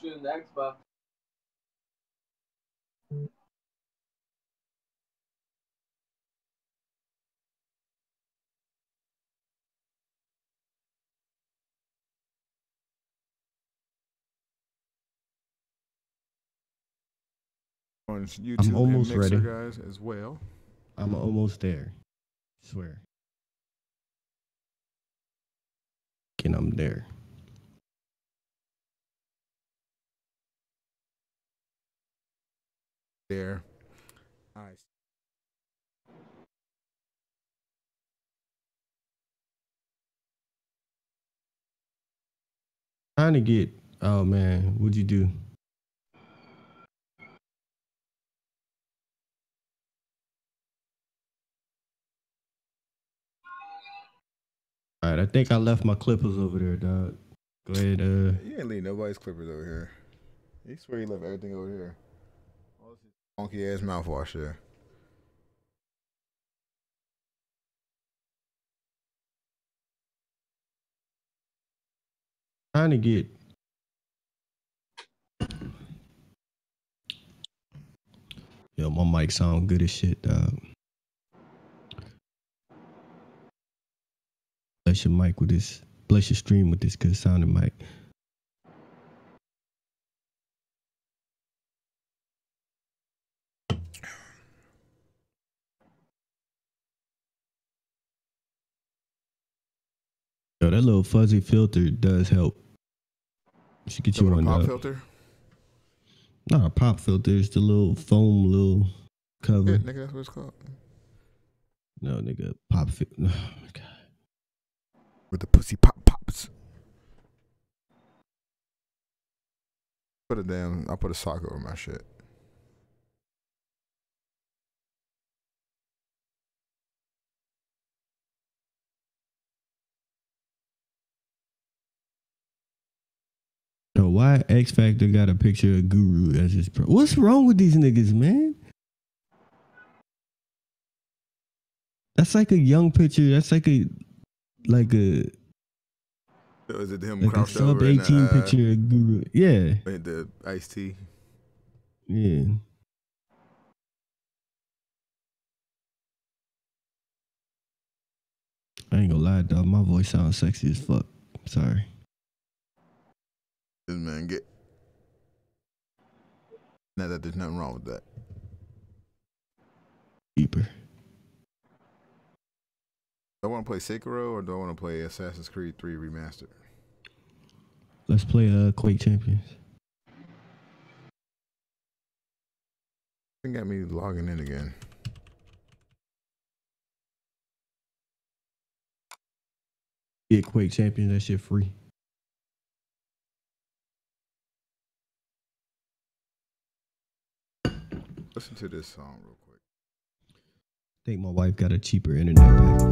stream the Xbox. On YouTube I'm almost and Mixer, ready, guys, as well. I'm almost there. I swear. And I'm there. There. Nice. Trying to get. Oh man, what'd you do? All right, I think I left my clippers over there, dog. Go ahead. You ain't leave nobody's clippers over here. You swear you left everything over here. All this funky ass mouthwash there. Trying to get. Yo, my mic sound good as shit, dog. Bless your mic with this. Bless your stream with this good sounding mic. Yo, that little fuzzy filter does help. You should get you one. Pop filter? Not a pop filter. It's the little foam little cover. Yeah, nigga, that's what it's called. No, nigga, pop filter. Oh my god. With the pussy pops. I put a sock over my shit. Yo, why X Factor got a picture of Guru as his pro? What's wrong with these niggas, man? That's like a young picture. That's like a Was it him like a crouched sub over 18 picture of Guru. Yeah. The iced tea. Yeah. I ain't gonna lie, dog. My voice sounds sexy as fuck. Sorry. This man get. Not that there's nothing wrong with that. Deeper. Do I want to play Sekiro or do I want to play Assassin's Creed 3 Remastered? Let's play Quake Champions. It got me logging in again. Yeah, Quake Champions, that shit free. Listen to this song real quick. I think my wife got a cheaper internet package.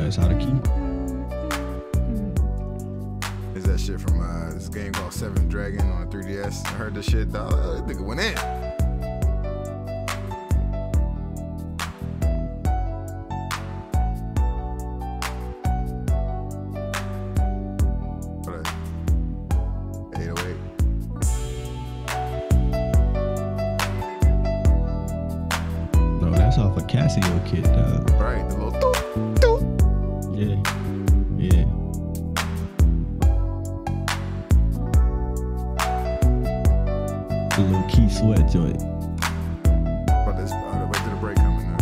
That's how to keep. Is that shit from this game called Seventh Dragon on 3DS? I heard this shit, dog. That nigga went in. Casio kit, dog. Right, the little doop, doop. Yeah. Yeah. The little key sweat joint. But this, wait till the break coming now.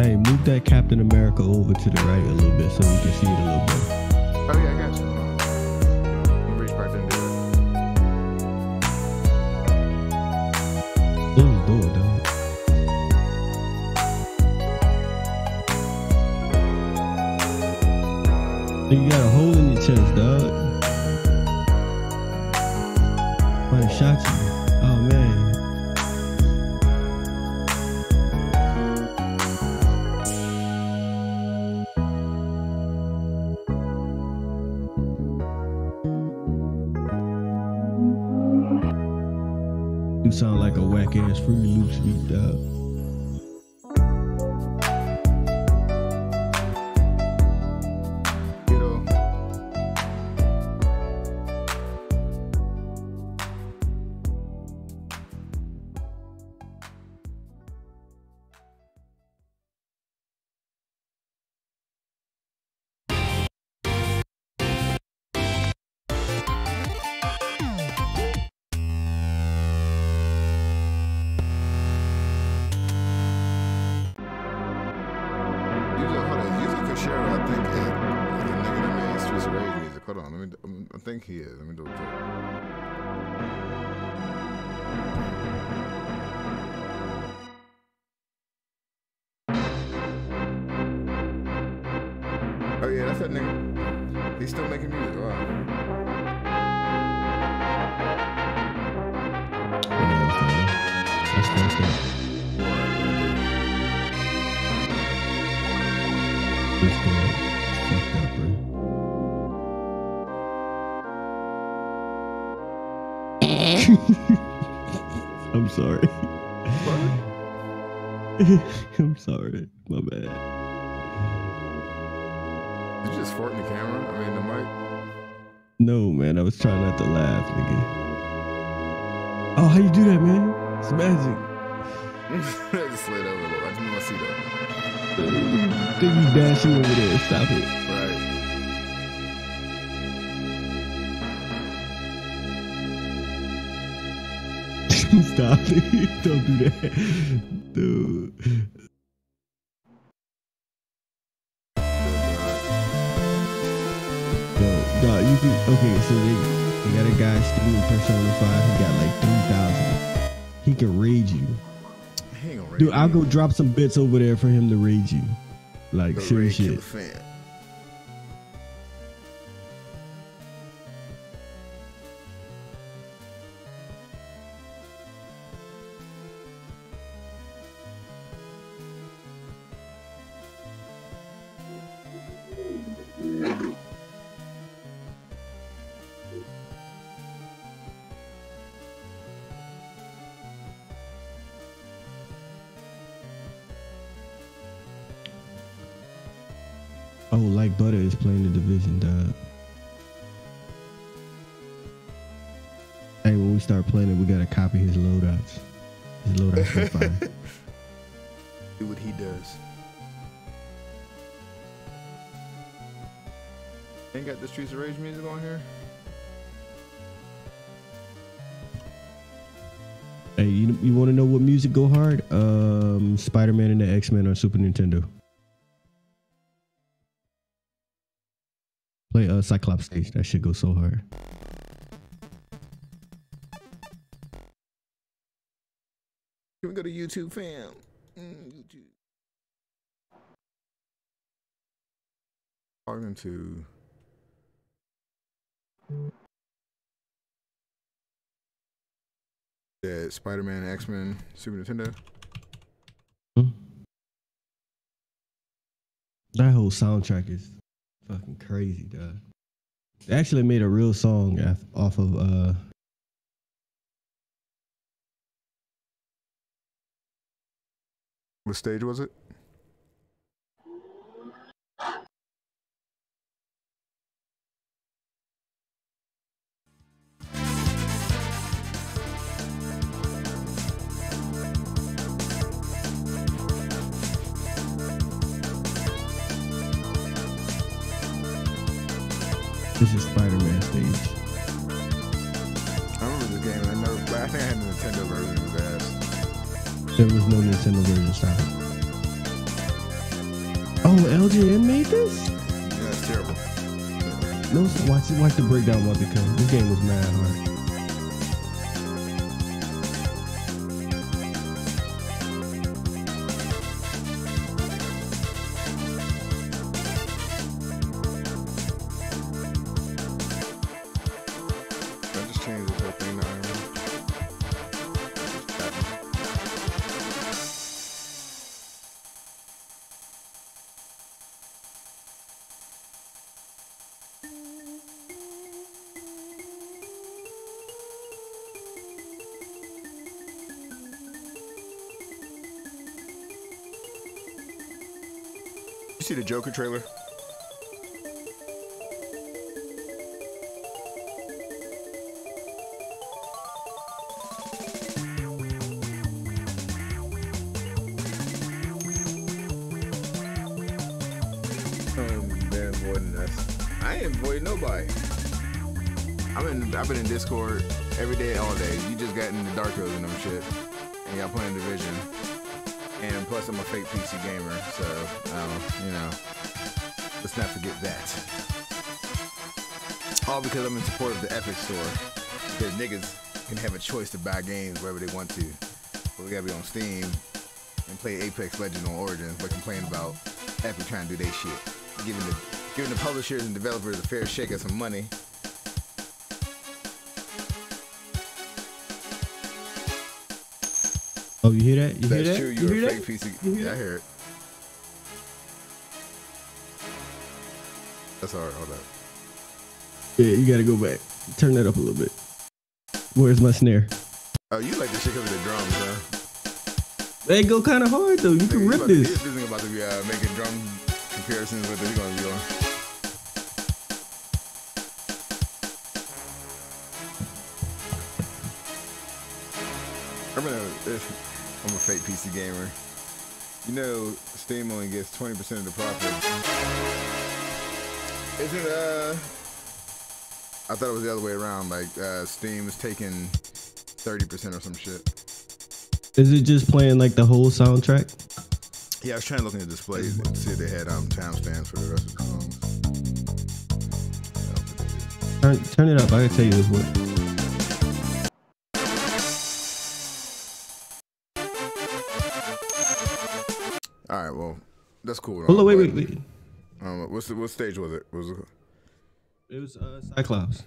Hey, move that Captain America over to the right a little bit so we can see it a little bit. Oh yeah, I got you. Let me reach back there and do it. You got a hole in your chest, dog. Might have shot you. Oh man. You sound like a whack ass Fruity Loops beat, dog. Sure, I think the nigga that made Streets of Rage music. Hold on, I think he is. Let me double check. Oh yeah, that's that nigga. He's still making music. Wow. That's fucked up. It's fucked up, bro. I'm sorry. What? I'm sorry. My bad. Did you just fart in the camera? I mean, the mic? No, man. I was trying not to laugh, nigga. Oh, how you do that, man? It's magic. I just slid over a little. I just want to see that. Think you dashing over there. Stop it. Right. Stop it. Don't do that. Dude. No, you can. Okay, so they got a guy streaming Persona 5. He got like 3,000. He can raid you. He ain't gonna raid Dude, I'll me. go drop some bits over there for him to raid you. Like, Go serious raid shit. Killer Fan. Oh, like Butter is playing the Division, dog. Hey, when we start playing it, we gotta copy his loadouts. His loadouts are fire. Do what he does. Ain't got the Streets of Rage music on here? Hey, you want to know what music go hard? Spider-Man and the X-Men on Super Nintendo. Play Cyclops stage. That shit go so hard. Can we go to YouTube, fam? YouTube. Talking to. Yeah, Spider-Man, X-Men, Super Nintendo. That whole soundtrack is fucking crazy, dog. They actually made a real song off of What stage was it? this is Spider-Man stage. I remember this game. I think I had the Nintendo version of that. There was no Nintendo version. Stop it. Oh, LJN made this? Yeah, it's terrible. No, watch the breakdown once it comes. This game was mad hard. I just changed this whole thing to Iron Man. You see the Joker trailer? Man, avoiding us. I ain't avoiding nobody. I've been in Discord every day, all day. You just got in the dark codes and them shit, and y'all playing Division. And plus, I'm a fake PC gamer, so you know. Let's not forget that. All because I'm in support of the Epic Store. Because niggas can have a choice to buy games wherever they want to. But we gotta be on Steam and play Apex Legends on Origins, but complain about Epic trying to do their shit. Giving the publishers and developers a fair shake of some money. Oh, you hear that? You hear that? That's true. You're a fake piece of... Yeah, I hear it. That's alright. Hold up. Yeah, you gotta go back. Turn that up a little bit. Where's my snare? Oh, you like this shit because of the drums, huh? They go kind of hard though. You can rip this. This isn't about to be making drum comparisons with this. You're gonna be on. I'm a fake PC gamer. You know, Steam only gets 20% of the profit. Isn't I thought it was the other way around. Like Steam is taking 30% or some shit. Is it just playing like the whole soundtrack? Yeah, I was trying to look in the displays and see if they had timestamps for the rest of the songs. Turn it up. I can tell you this one. All right, well, that's cool. Hold on, wait. What stage was it? It was Cyclops.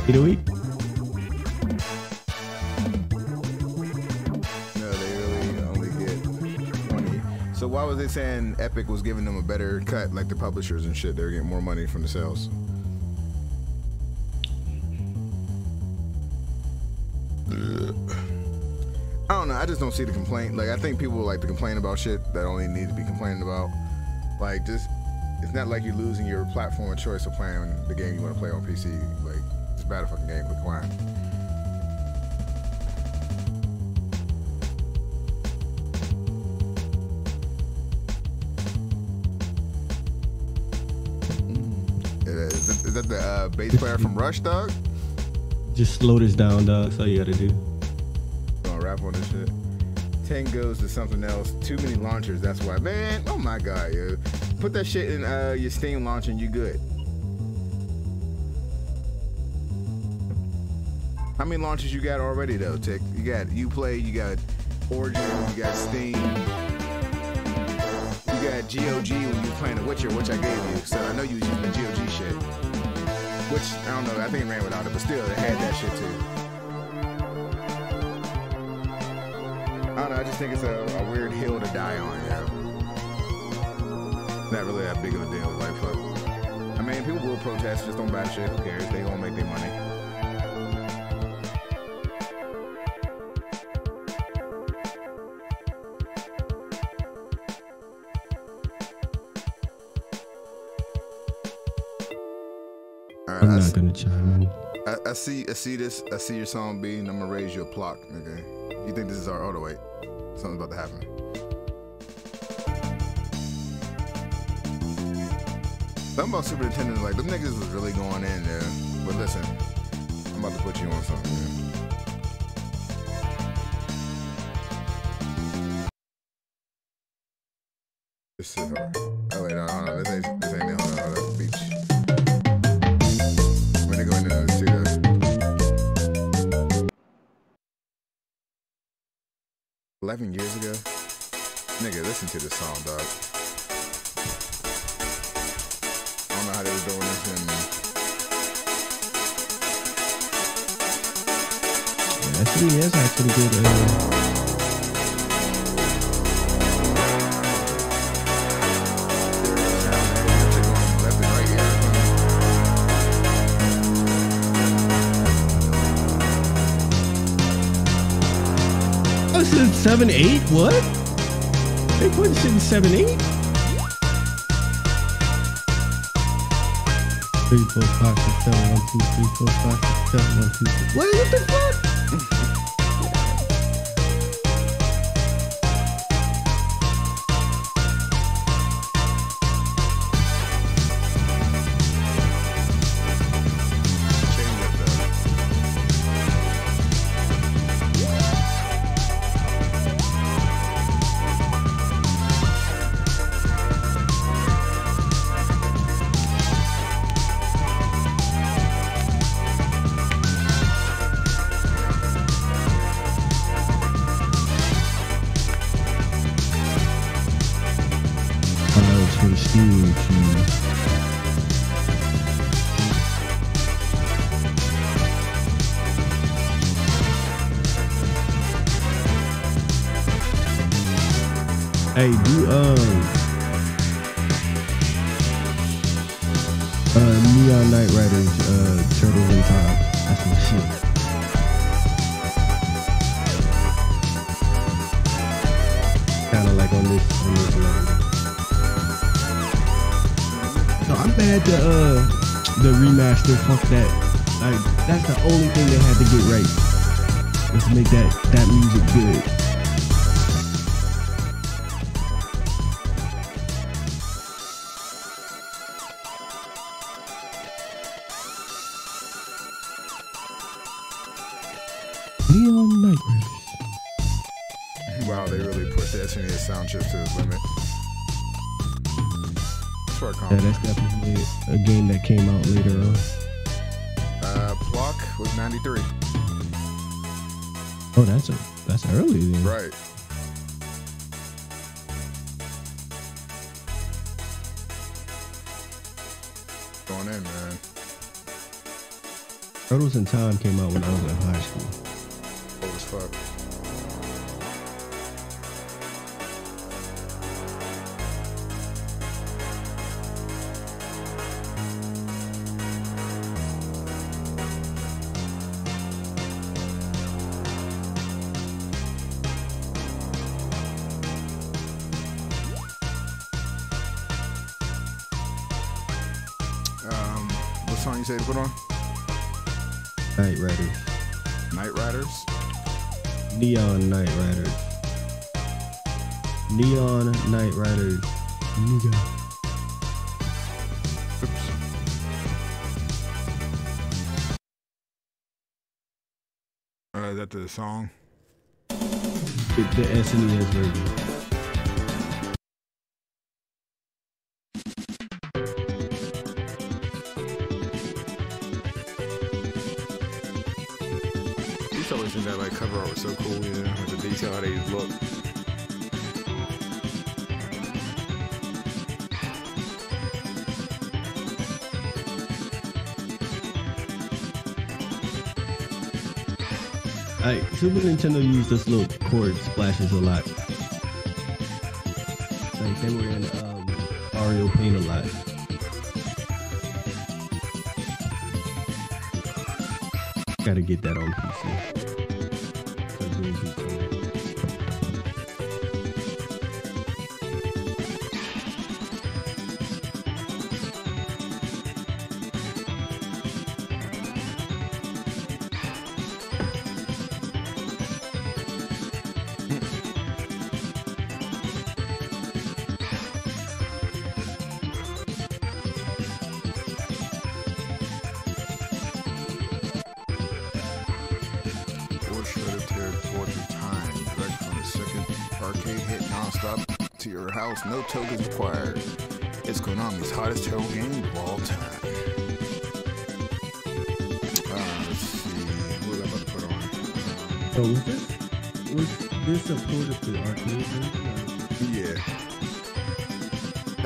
Eat a week? No, they really only get 20. So why was they saying Epic was giving them a better cut, like the publishers and shit? They were getting more money from the sales. I don't know. I just don't see the complaint. Like, I think people like to complain about shit that only need to be complaining about. Like, just, it's not like you're losing your platform of choice of playing the game you want to play on PC. Like, it's a bad fucking game. Quit crying. Is that the bass player from Rush, dog? Just slow this down, dog. That's all you gotta do. Gonna rap on this shit. 10 goes to something else. Too many launchers. That's why, man. Oh my god, yo. Put that shit in your Steam launcher and you good. How many launchers you got already though, Tick? You got Uplay, you got Origin, you got Steam, you got GOG when you were playing The Witcher, which I gave you. So I know you was using the GOG shit. Which I don't know. I think it ran without it, but still, it had that shit too. I don't know, I just think it's a weird hill to die on, yeah. Not really that big of a deal, like fuck. I mean, people will protest, just don't buy shit, who cares? They gonna make their money. All right, I'm not gonna chime in. I see your song B, and I'm gonna raise you a block, nigga. You think this is our auto wait? Something's about to happen. Something about Super Nintendo, like them niggas was really going in there. But listen, I'm about to put you on something, man. This shit hard. Oh wait, no, this ain't it. Hold on, beach. I'm gonna go in there and see this. $11 years ago? Nigga, listen to this song, dog. I don't know how they was doing this in... Actually, that's actually good. Left and right here. Oh, this is 7/8? What? They put this in 7/8? 3, 4, 5, 6, 7, 1, 2, 3, 4, 5, 6, 7, 1, 2, 3. What the fuck? for the Steam keys. Hey, do Neon Knight Riders, Turtles in Time. That's my shit. Kinda like on this level. No, I'm mad the remaster, fuck that. Like, that's the only thing they had to get right. Was to make that music good. Neon Knight Riders. Wow, they really pushed the SNES sound chip to its limit. Yeah, that's definitely a game that came out later on. Block was 93. Oh, that's early then. Right. Going in, man. Turtles in Time came out when I was in high school. Old as fuck. What song you say to put on? Knight Riders. Knight Riders? Neon Knight Riders. Neon Knight Riders. Nigga. Oops. Is that the song? The SNES version. These always think that like cover art was so cool, yeah, with the detail how they look. Like, Super Nintendo used this little chord splashes a lot. Like, they were in Mario Paint a lot. Gotta get that on PC. Arcade hit non-stop to your house, no tokens required. It's Konami's hottest turtle game of all time. Let's see, what was I about to put on? So was this a port of the arcade version? Yeah.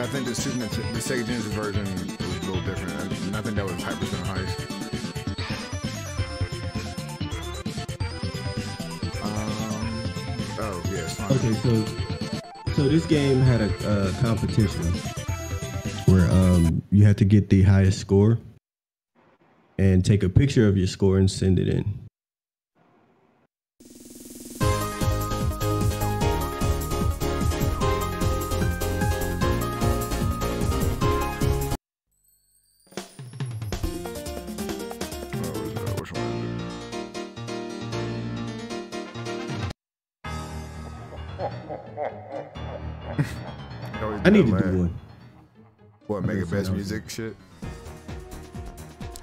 I think the Sega Genesis version was a little different. And I think that was Hyperstone Heist. Oh yeah. Okay, so this game had a competition where you had to get the highest score and take a picture of your score and send it in. Which one? I need to do one. What, make a best music shit?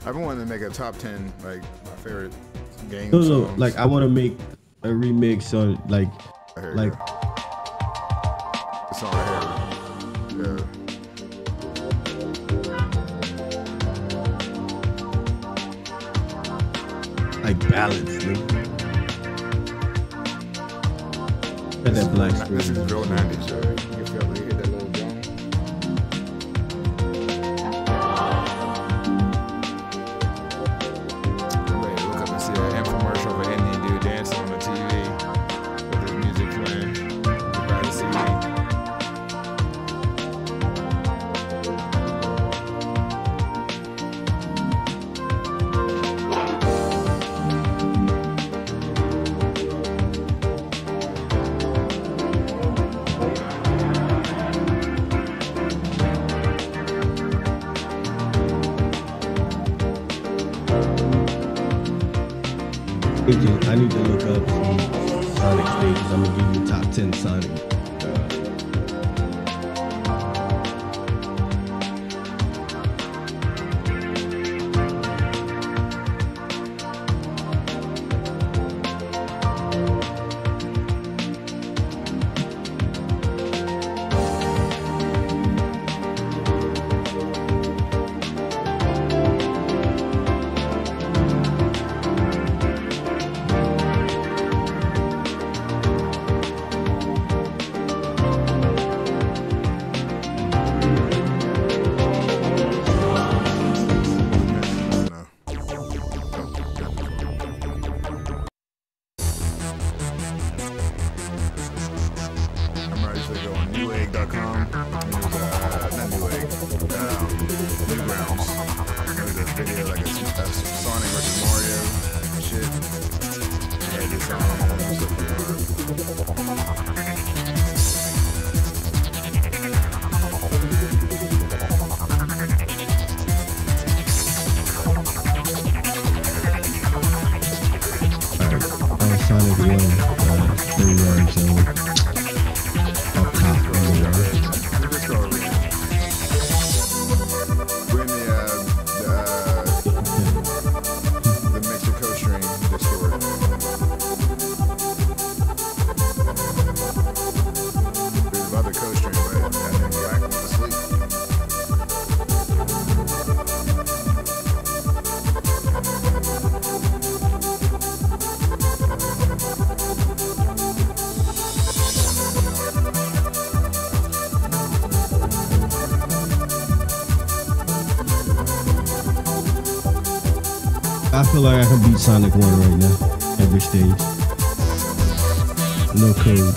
I've been wanting to make a top 10, like, my favorite game songs. No, like, I want to make a remix on, like, This song right here. Yeah. like ballads, dude. Got that black screen. This is real 90s, yo. You feel like you hit that little drum? I need to look up some Sonic stages. I'm gonna give you top 10 Sonic. Sonic 1, 3-yard zone. Up top, We're in the Mexico stream Discord. There's other co-stream, but that nigga Black went to sleep. I feel like I can beat Sonic 1 right now. Every stage. No code.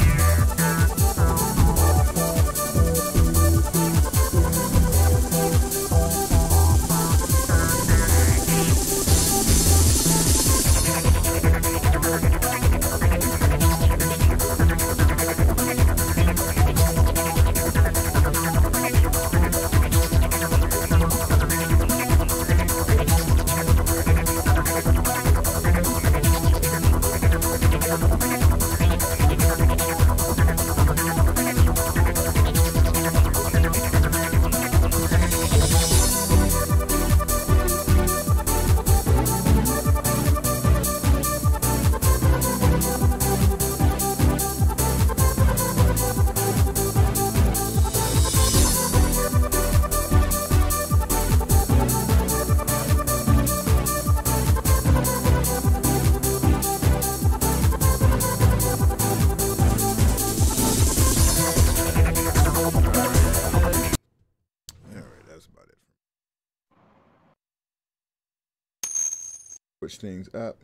Switch things up.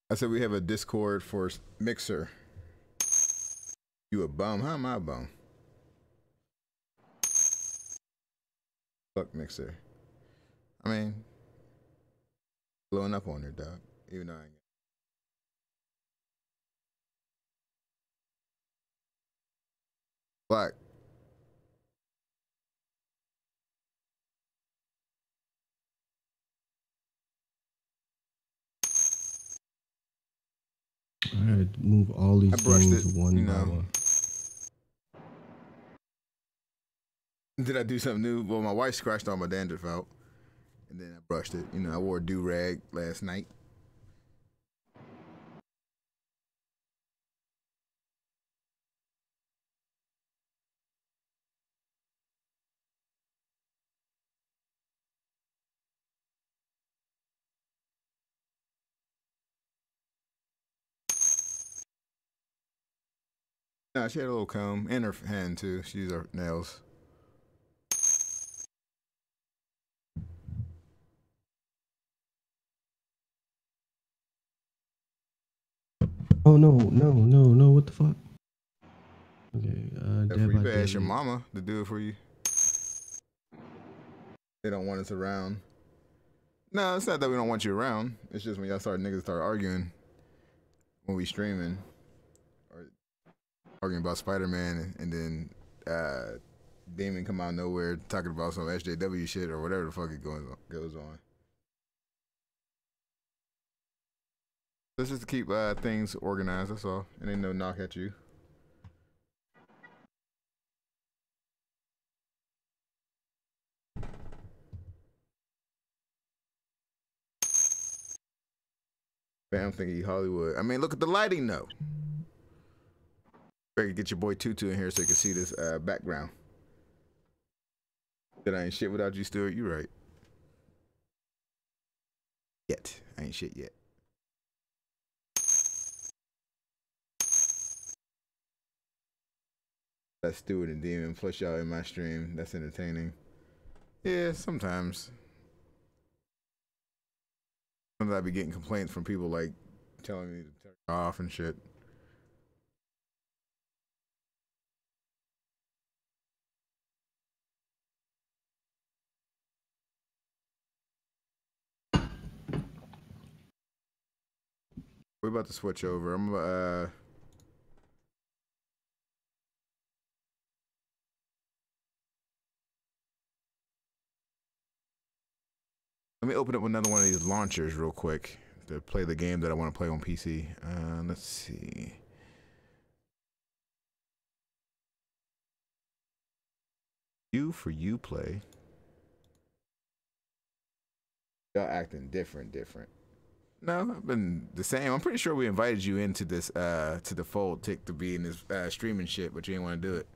I said we have a Discord for Mixer. You a bum? How am I a bum? Fuck Mixer. I mean, blowing up on her, dog. Even though I ain't. Black. I had to move all these things one by one. Did I do something new? Well, my wife scratched all my dandruff out, and then I brushed it. You know, I wore a do-rag last night. Nah, she had a little comb in her hand too. She used her nails. Oh no, what the fuck? Okay, If you ask your mama to do it for you. They don't want us around. No, it's not that we don't want you around. It's just when y'all niggas start arguing when we streaming. Or arguing about Spider-Man and then Damon come out of nowhere talking about some SJW shit or whatever the fuck it goes on. This is to keep things organized. That's all. And ain't no knock at you. Man, I'm thinking Hollywood. I mean, look at the lighting though. Better get your boy Tutu in here so you can see this background. That I ain't shit without you, Stuart. You right. Yet. I ain't shit yet. That's Stuart and Demon. Flush y'all in my stream. That's entertaining. Yeah, sometimes. Sometimes I be getting complaints from people like telling me to turn it off and shit. We're about to switch over. I'm let me open up another one of these launchers real quick to play the game that I want to play on PC. Let's see. You for you play. Y'all acting different. No, I've been the same. I'm pretty sure we invited you into this to the fold tick to be in this streaming shit, but you didn't want to do it.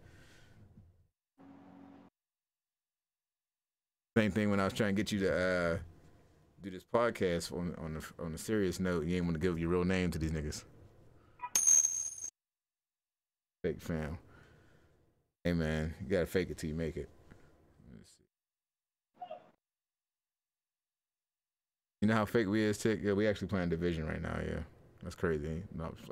Same thing when I was trying to get you to do this podcast on a serious note. You ain't want to give your real name to these niggas. Fake fam. Hey man, you gotta fake it till you make it. Let's see. You know how fake we is, Tick? Yeah, we actually playing Division right now. Yeah, that's crazy. No, I'm just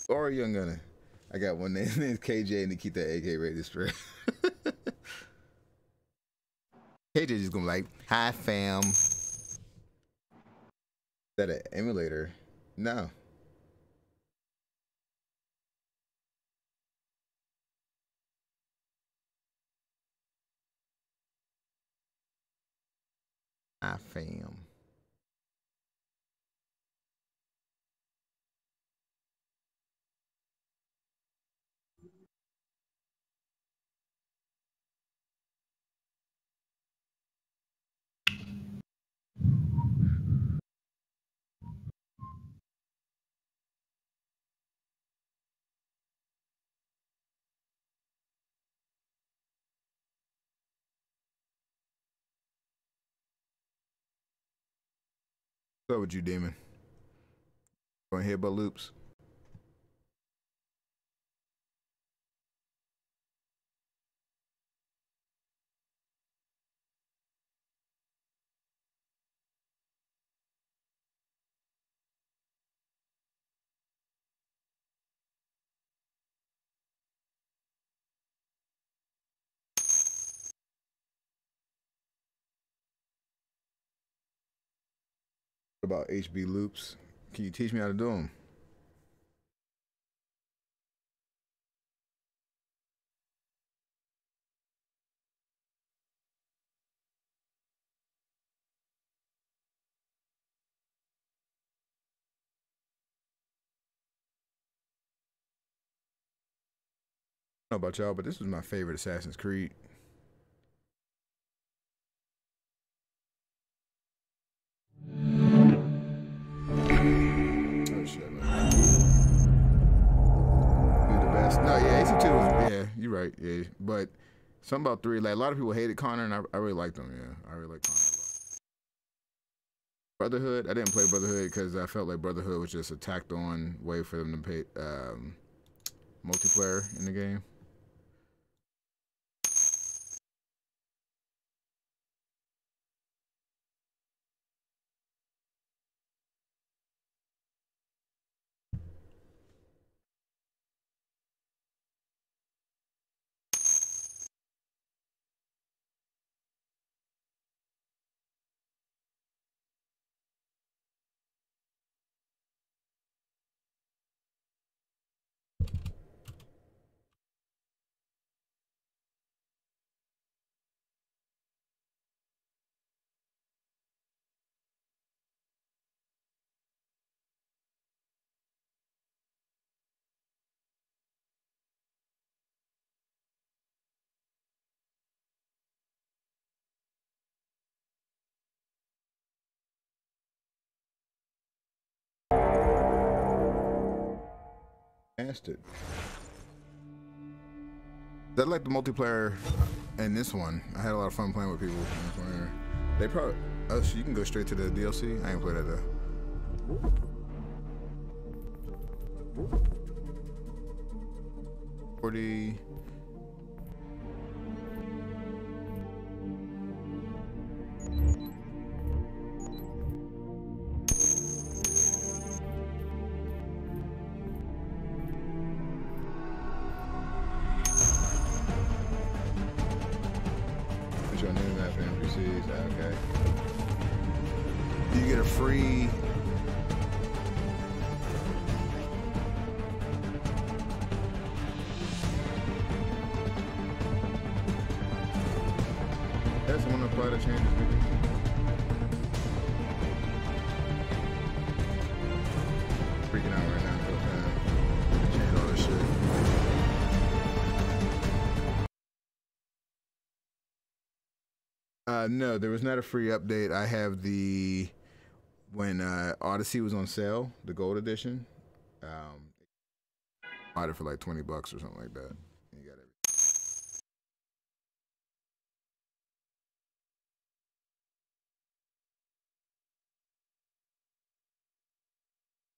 or Young Gunner. I got one name. His name's KJ and Nikita AK ready to spread. KJ just gonna be like, hi fam. Is that an emulator? No. Hi fam. What's up with you, Demon? Going headbutt loops? What about HB loops? Can you teach me how to do them? I don't know about y'all, but this was my favorite Assassin's Creed. Oh shit, man. Dude, the best. No, yeah, AC2 was, yeah, you're right, yeah. But something about 3, like a lot of people hated Connor, and I really liked him, yeah. I really liked Connor a lot. Brotherhood, I didn't play Brotherhood because I felt like Brotherhood was just a tacked on way for them to pay multiplayer in the game. Mastered. That like the multiplayer in this one. I had a lot of fun playing with people in this one. They probably. Oh, so you can go straight to the DLC. I ain't play that though. 40. Your new map for NPCs. Okay. You get a free. Yeah, someone apply the changes. Freaking out right now. Change all this shit. No, there was not a free update. I have the when Odyssey was on sale, the gold edition. Bought it for like $20 or something like that. You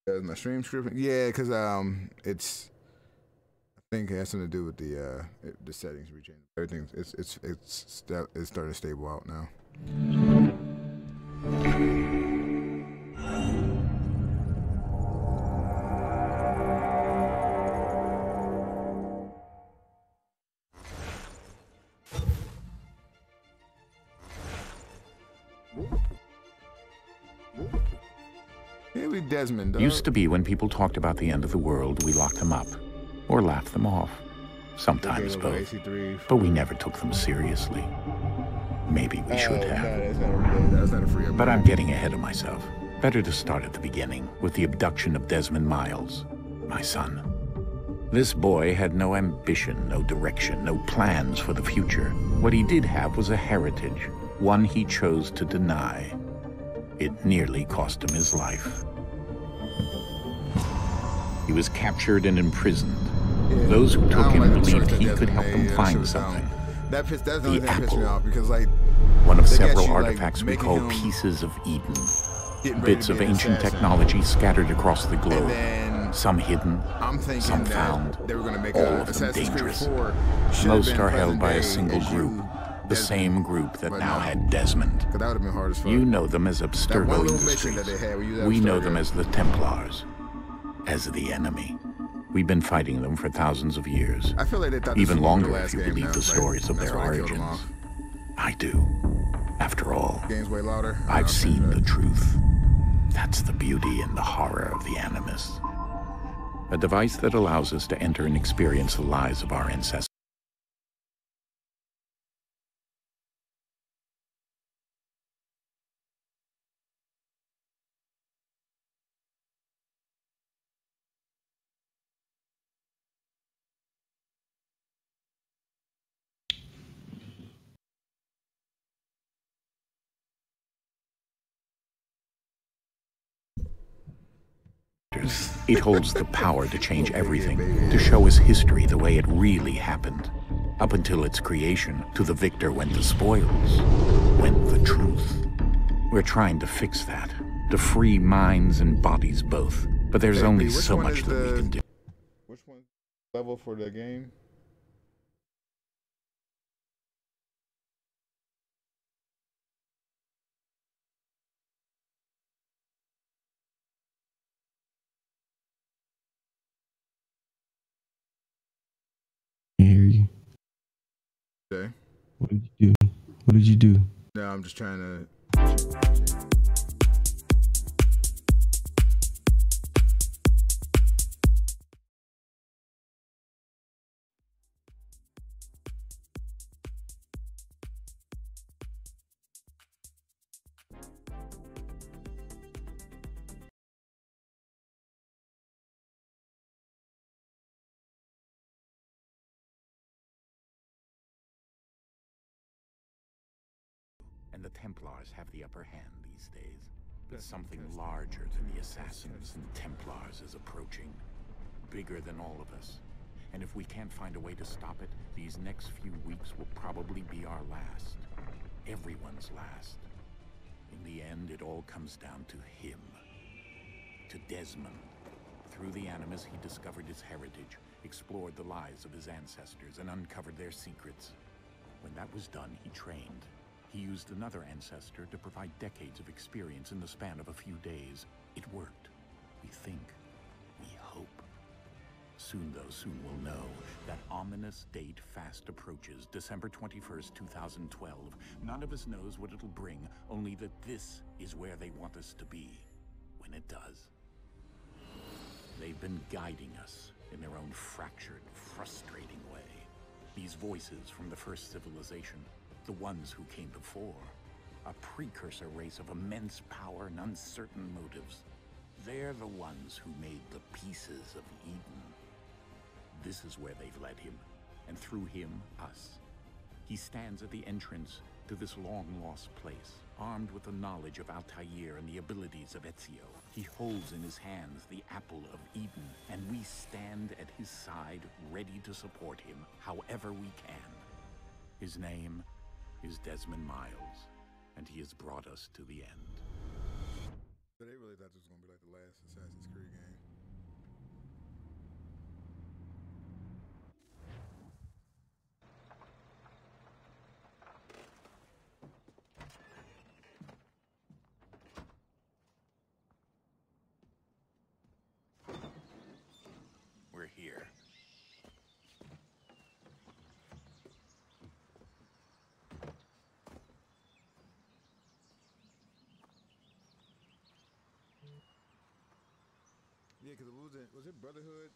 got it. My stream scripting, yeah, because it's. I think it has something to do with the settings we changed. Everything it's starting to stable out now. Maybe Desmond. Used to be when people talked about the end of the world, we locked them up or laughed them off. Sometimes both. But we never took them seriously. Maybe we should have. That's not a free update. But I'm getting ahead of myself. Better to start at the beginning, with the abduction of Desmond Miles, my son. This boy had no ambition, no direction, no plans for the future. What he did have was a heritage, one he chose to deny. It nearly cost him his life. He was captured and imprisoned. Those who took him believed he could help them find something. That's the only thing that pissed me off because, like, one of several artifacts we call pieces of Eden. Bits of ancient technology scattered across the globe. Some hidden, some found, all of them dangerous. Most are held by a single group. The same group that now had Desmond. You know them as Abstergo Industries. We know them as the Templars. As the enemy. We've been fighting them for thousands of years. I feel like they thought even longer if you believe the stories of their origins. I do. After all, I've seen the truth. That's the beauty and the horror of the Animus. A device that allows us to enter and experience the lives of our ancestors. It holds the power to change everything, to show us history the way it really happened. Up until its creation, to the victor went the spoils, went the truth. We're trying to fix that, to free minds and bodies both. But there's only so much that we can do. Which one's level for the game? Hear you. Okay. What did you do? What did you do? No, I'm just trying to. And the Templars have the upper hand these days. But something larger than the Assassins and Templars is approaching. bigger than all of us. And if we can't find a way to stop it, these next few weeks will probably be our last. Everyone's last. In the end, it all comes down to him. To Desmond. Through the Animus, he discovered his heritage, explored the lives of his ancestors, and uncovered their secrets. When that was done, he trained. He used another ancestor to provide decades of experience in the span of a few days. It worked. We think. We hope. Soon, though, soon we'll know. That ominous date fast approaches, December 21st, 2012. None of us knows what it'll bring, only that this is where they want us to be, when it does. They've been guiding us in their own fractured, frustrating way. These voices from the first civilization, the ones who came before, a precursor race of immense power and uncertain motives. They're the ones who made the pieces of Eden. This is where they've led him, and through him, us. He stands at the entrance to this long-lost place, armed with the knowledge of Altair and the abilities of Ezio. He holds in his hands the apple of Eden, and we stand at his side, ready to support him however we can. His name is Desmond Miles, and he has brought us to the end. So they really thought this was going to be like the last Assassin's Creed game. We're here. Yeah, because was it Brotherhood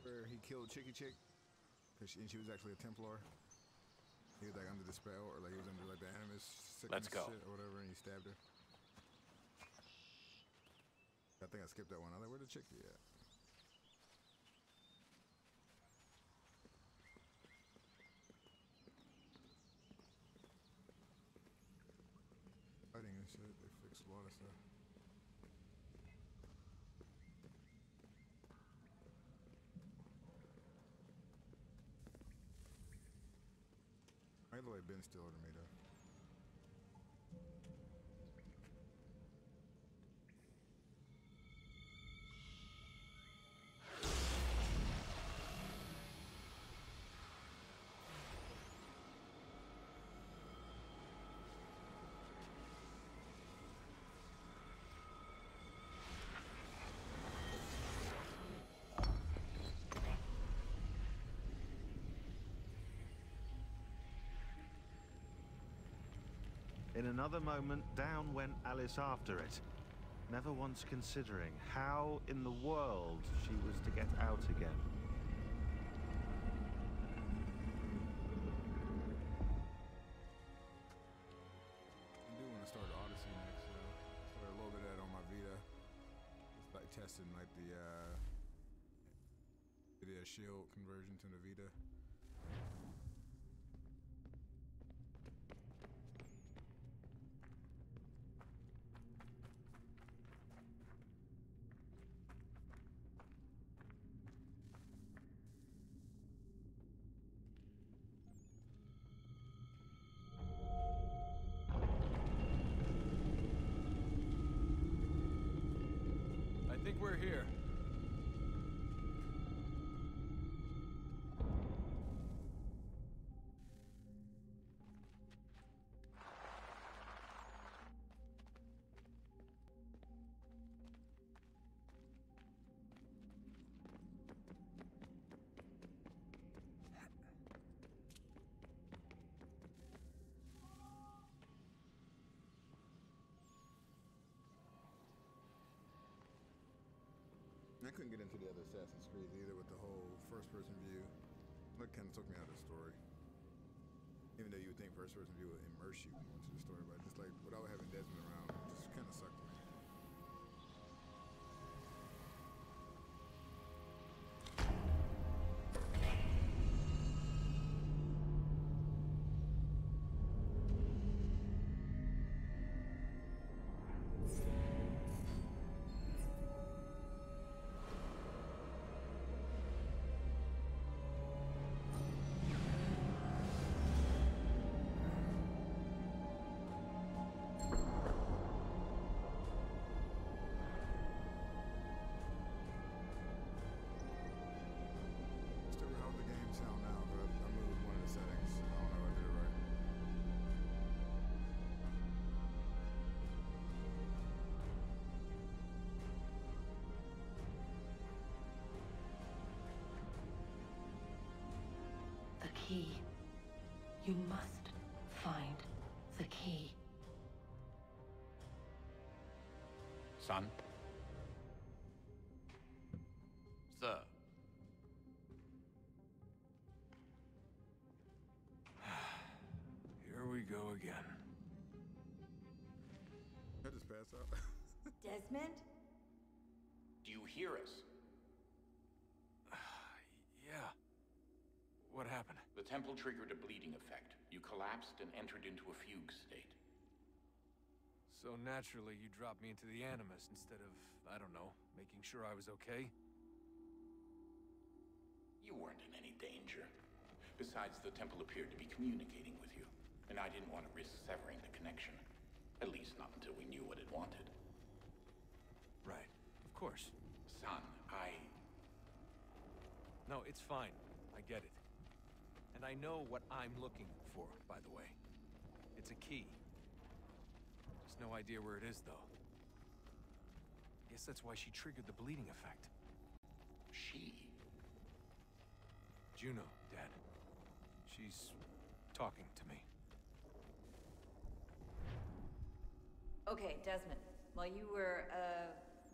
where he killed Chicky Chick? And she was actually a Templar. He was like under the spell, or like he was under like the Animus sickness shit or whatever, and he stabbed her. I think I skipped that one. I was like, where the Chicky at? Fighting and shit, they fixed a lot of stuff. Either way, Ben's still over me though. In another moment, down went Alice after it, never once considering how in the world she was to get out again. I do want to start Odyssey next, start a little bit of that on my Vita. It's like testing like the Nvidia Shield conversion to the Vita. I think we're here. I couldn't get into the other Assassin's Creed either with the whole first-person view. That kind of took me out of the story. Even though you would think first-person view would immerse you more into the story, but just like without having Desmond around, it just kind of sucked me. key. You must find the key. Son? Sir. Here we go again. I just passed out. Desmond? Do you hear us? Yeah. What happened? The temple triggered a bleeding effect. You collapsed and entered into a fugue state. So naturally, you dropped me into the Animus instead of, I don't know, making sure I was okay? You weren't in any danger. Besides, the temple appeared to be communicating with you, and I didn't want to risk severing the connection. At least not until we knew what it wanted. Right. Of course. Son, No, it's fine. I get it. And I know what I'm looking for, by the way. It's a key. Just no idea where it is, though. Guess that's why she triggered the bleeding effect. She? Juno, Dad. She's talking to me. Okay, Desmond. While you were,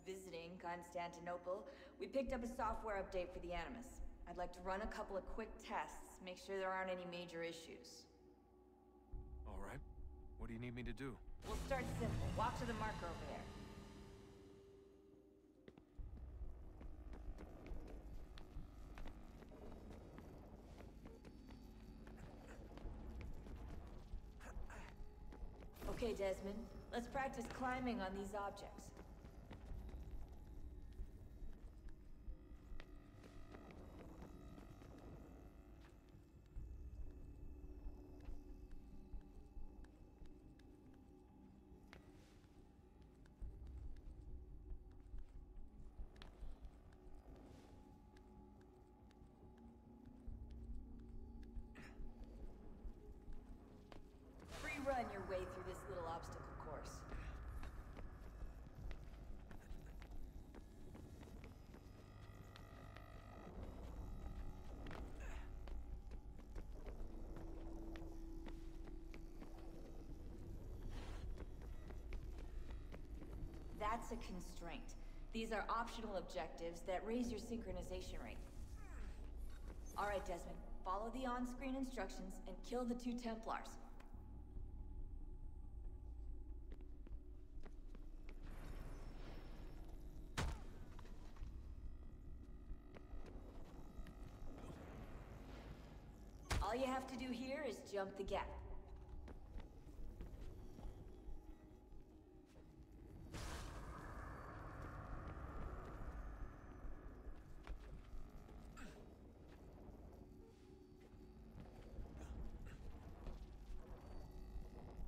visiting Constantinople, we picked up a software update for the Animus. I'd like to run a couple of quick tests, make sure there aren't any major issues. All right. What do you need me to do? We'll start simple. Walk to the marker over there. Okay, Desmond. Let's practice climbing on these objects. Run your way through this little obstacle course. That's a constraint. These are optional objectives that raise your synchronization rate. All right, Desmond. Follow the on-screen instructions and kill the 2 Templars. All you have to do here is jump the gap.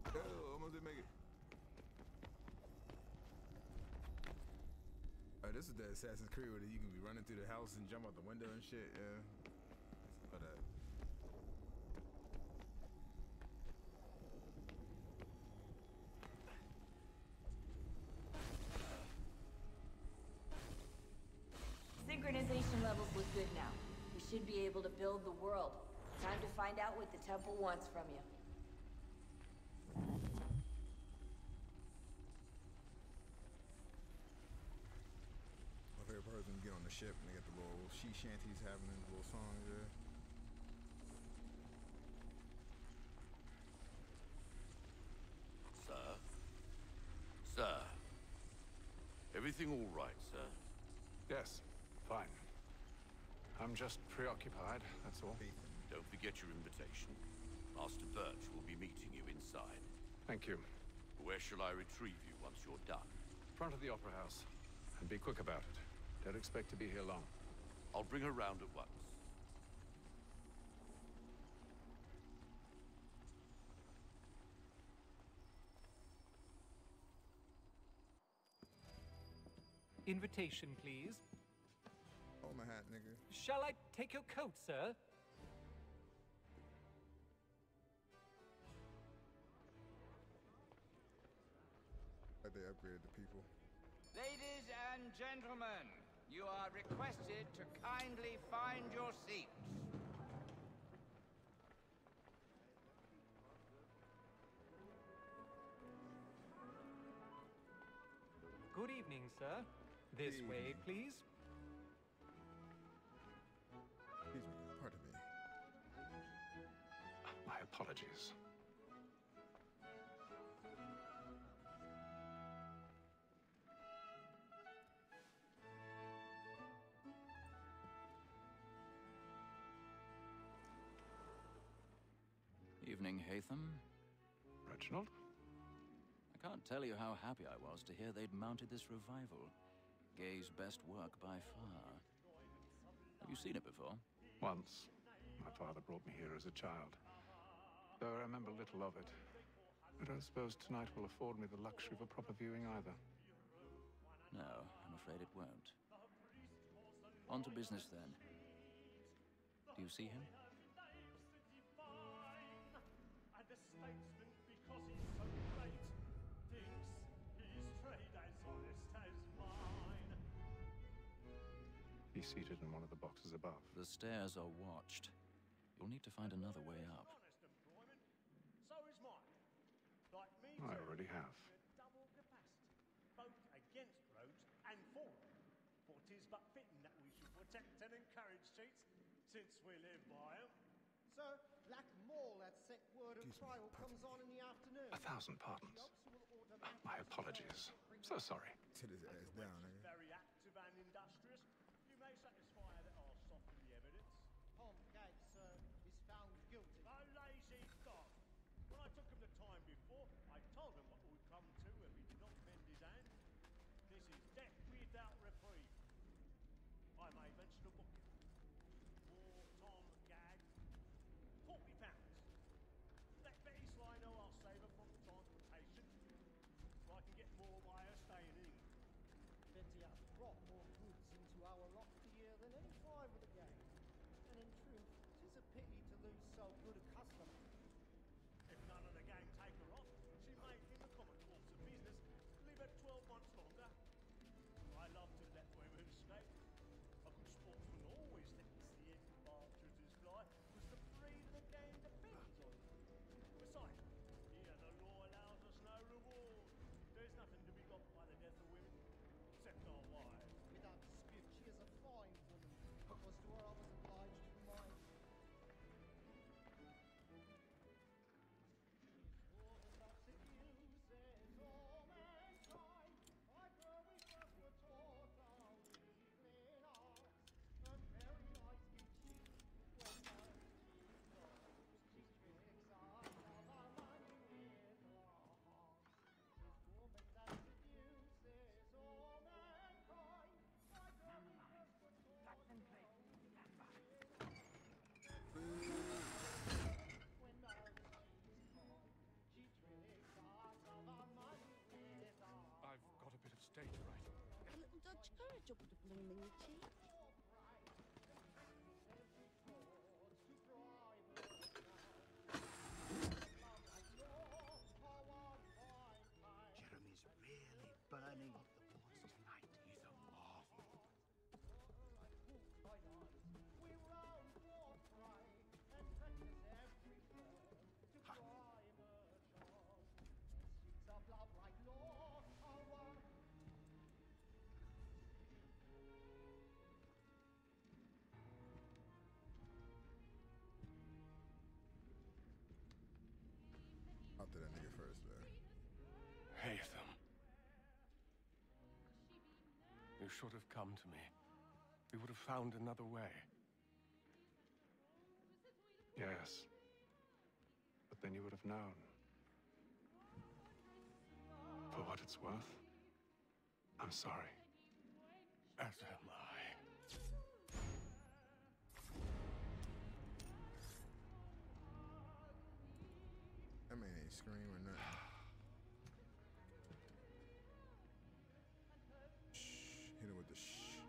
Oh, almost didn't make it. Oh, this is the Assassin's Creed where you can be running through the house and jump out the window and shit, yeah. But, Synchronization levels look good now. We should be able to build the world. Time to find out what the temple wants from you. my favorite part is when you get on the ship and they got the little she shanties having these little songs there. Sir? Sir? Everything all right, sir? Yes, fine. I'm just preoccupied, that's all. Don't forget your invitation. Master Birch will be meeting you inside. Thank you. Where shall I retrieve you once you're done? Front of the Opera House. And be quick about it. Don't expect to be here long. I'll bring her round at once. Invitation, please. Oh, my hat, nigga. Shall I take your coat, sir? Like they upgraded the people. Ladies and gentlemen, you are requested to kindly find your seats. Good evening, sir. This way, please. Excuse me, pardon me. My apologies. Evening, Hatham. Reginald? I can't tell you how happy I was to hear they'd mounted this revival. Gay's best work by far. Have you seen it before? Once. My father brought me here as a child. Though I remember little of it. I don't suppose tonight will afford me the luxury of a proper viewing either. No, I'm afraid it won't. On to business then. Do you see him? The statesman, because he's so great, thinks his trade as honest as mine. He's seated in one of the boxes above. The stairs are watched. You'll need to find another way up. Honest employment, so is mine. Like me I too, already have. double capacity, both against roads and for them. For 'tis but fitting that we should protect and encourage cheats, since we live by 'em. Sir, Black Mall at set word of trial comes on in the afternoon. 1,000 pardons. My apologies. So sorry. Sit his ass down, nigga. Very active and industrious. You may satisfy that I'll soften the evidence. Tom Gag, sir, is found guilty. A lazy dog. When I took him the time before, I told him what would come to if he did not bend his hand. This is death without reprieve. I may mention a booking. For Tom Gag, £40. Let Betty Sly know I'll save her from transportation, so I can get more by her staying in. Betty has brought more goods into our lot a year than any five of the gang. And in truth, 'tis a pity to lose so good a customer. If none of the gang take her off, she may, in the common course of business, live her 12 months longer. I love to let women skate. A good sportsman always thinks the end of partridge's fly was the breed of the game depends on. Besides, here the law allows us no reward. There's nothing to be got by the death of women, except our wives. Without dispute, she is a fine woman. Because to her I was obliged for mine. I've got a bit of stage writing. A little Dutch courage up with a blooming cheek. Jeremy's really burning up the boys tonight. He's a marvel. After that nigga first, man. Hatham. You should have come to me. We would have found another way. Yes. But then you would have known. For what it's worth, I'm sorry. As am I. That man ain't scream or nothing. Shh. Hit him with the shh.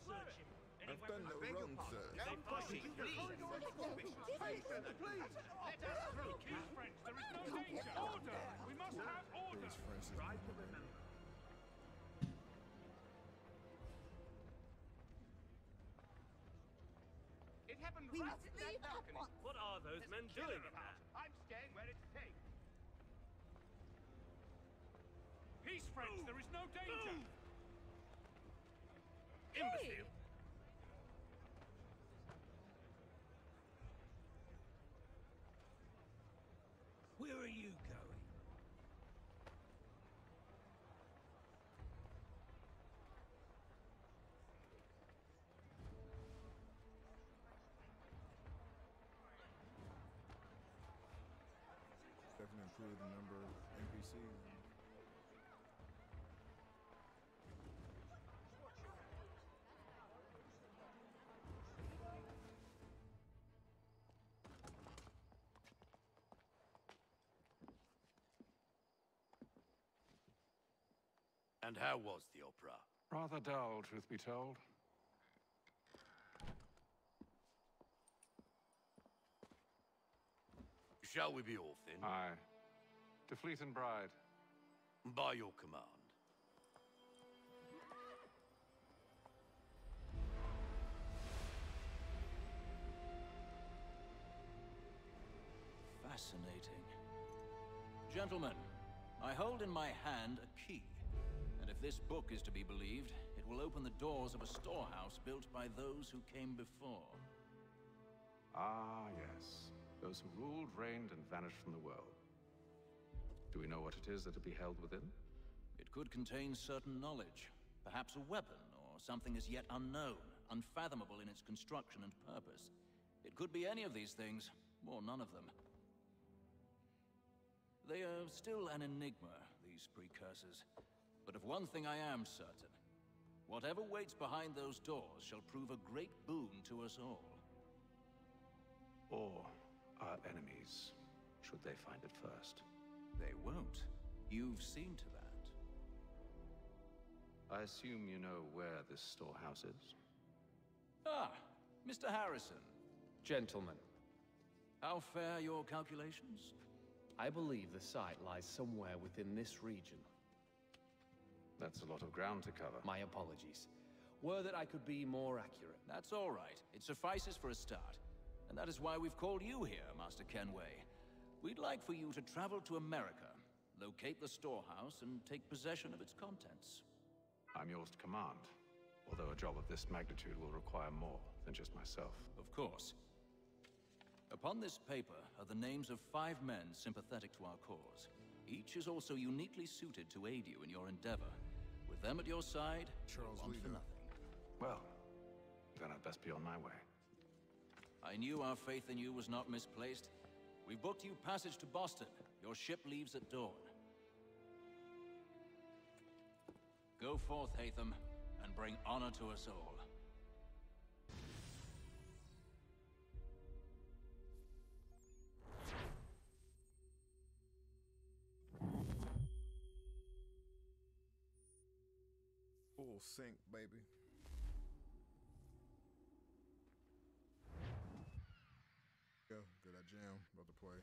search him. I've done no wrong, sir. Please, let us through. Peace, friends. There is no danger. Order. We must have order. Try to remember. It happened We right must at leave that at balcony. once. What are those men doing in there? I'm staying where it's safe. Peace, friends. There is no danger. Imbecile. Where are you going? Definitely improve the number of NPCs. And how was the opera? Rather dull, truth be told. Shall we be off then? Aye. To Fleet and Bride. By your command. Fascinating. Gentlemen, I hold in my hand a key. And if this book is to be believed, it will open the doors of a storehouse built by those who came before. Ah, yes. Those who ruled, reigned, and vanished from the world. Do we know what it is that will be held within? It could contain certain knowledge. Perhaps a weapon, or something as yet unknown, unfathomable in its construction and purpose. It could be any of these things, or none of them. They are still an enigma, these precursors. But of one thing I am certain. Whatever waits behind those doors shall prove a great boon to us all. Or our enemies, should they find it first. They won't. You've seen to that. I assume you know where this storehouse is? Ah, Mr. Harrison. Gentlemen, How fare your calculations? I believe the site lies somewhere within this region. That's a lot of ground to cover. My apologies. Were that I could be more accurate. That's all right. It suffices for a start. And that is why we've called you here, Master Kenway. We'd like for you to travel to America, locate the storehouse, and take possession of its contents. I'm yours to command, although a job of this magnitude will require more than just myself. Of course. Upon this paper are the names of 5 men sympathetic to our cause. Each is also uniquely suited to aid you in your endeavor. With them at your side, Charles you want for nothing. Well, then I'd best be on my way. I knew our faith in you was not misplaced. We've booked you passage to Boston. Your ship leaves at dawn. Go forth, Hatham, and bring honor to us all. Full sync, baby. Go, good at jam, about to play.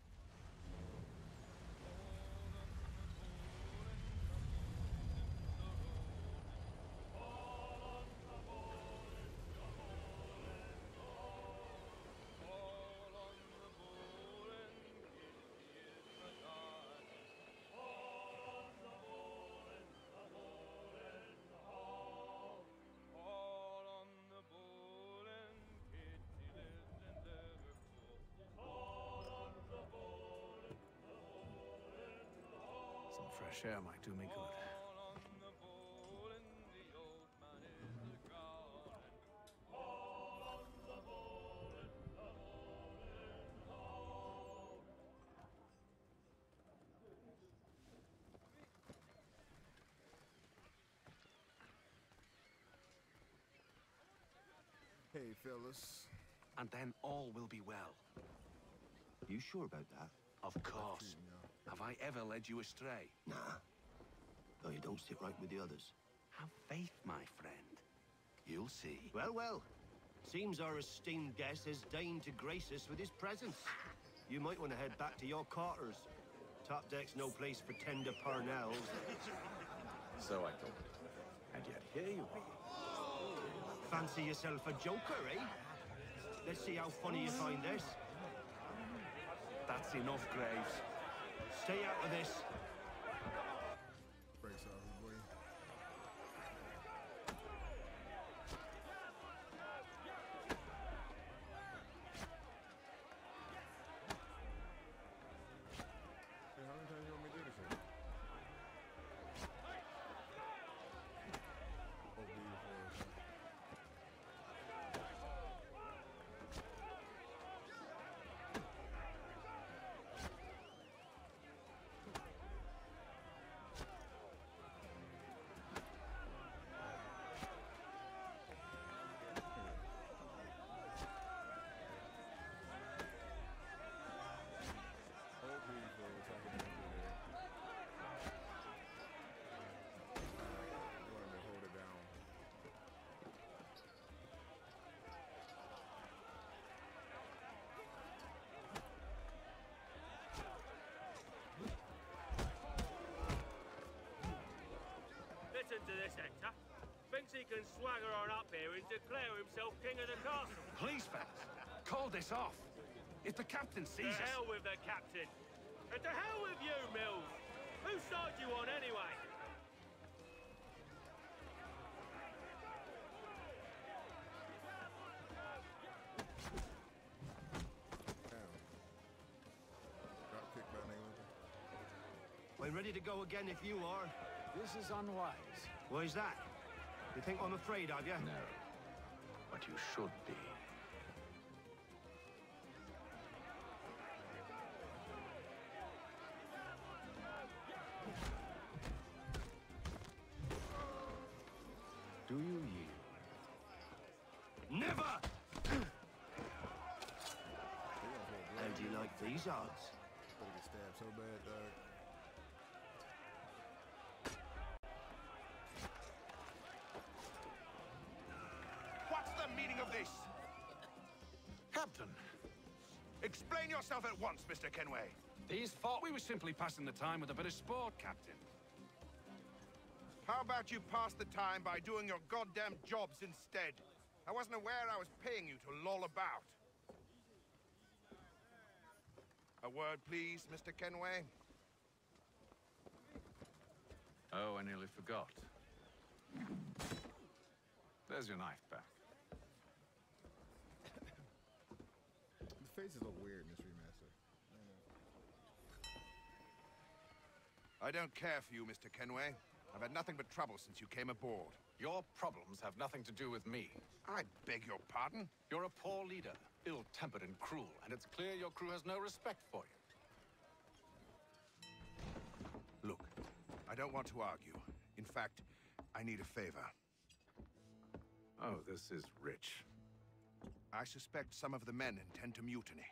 Some fresh air might do me good. Hey, fellas. And then all will be well. You sure about that? Of course. Have I ever led you astray? Nah. Though you don't sit right with the others. Have faith, my friend. You'll see. Well, well. Seems our esteemed guest has deigned to grace us with his presence. You might want to head back to your quarters. Top deck's no place for tender parnells. So I thought. And yet here you are. Fancy yourself a joker, eh? Let's see how funny you find this. That's enough, Graves. Stay out of this. Breaks off, boy. Hey, how many times you want me to do this for? Oh, beautiful. Listen to this, Hector. Thinks he can swagger on up here and declare himself king of the castle. Please, fellas, call this off. If the captain sees us... To hell with the captain. And to hell with you, Mills. Whose side you on, anyway? I'm ready to go again if you are. This is unwise. Why's that? You think I'm afraid of you? No. But you should be. Do you yield? Never! How do you like these odds? Better get stabbed so bad, dog. What's the meaning of this? Captain! Explain yourself at once, Mr. Kenway. These thought we were simply passing the time with a bit of sport, Captain. How about you pass the time by doing your goddamn jobs instead? I wasn't aware I was paying you to loll about. A word, please, Mr. Kenway. Oh, I nearly forgot. There's your knife back. The faces look weird in this remaster. I don't care for you, Mr. Kenway. I've had nothing but trouble since you came aboard. Your problems have nothing to do with me. I beg your pardon? You're a poor leader, ill-tempered and cruel, and it's clear your crew has no respect for you. Look, I don't want to argue. In fact, I need a favor. Oh, this is rich. I suspect some of the men intend to mutiny.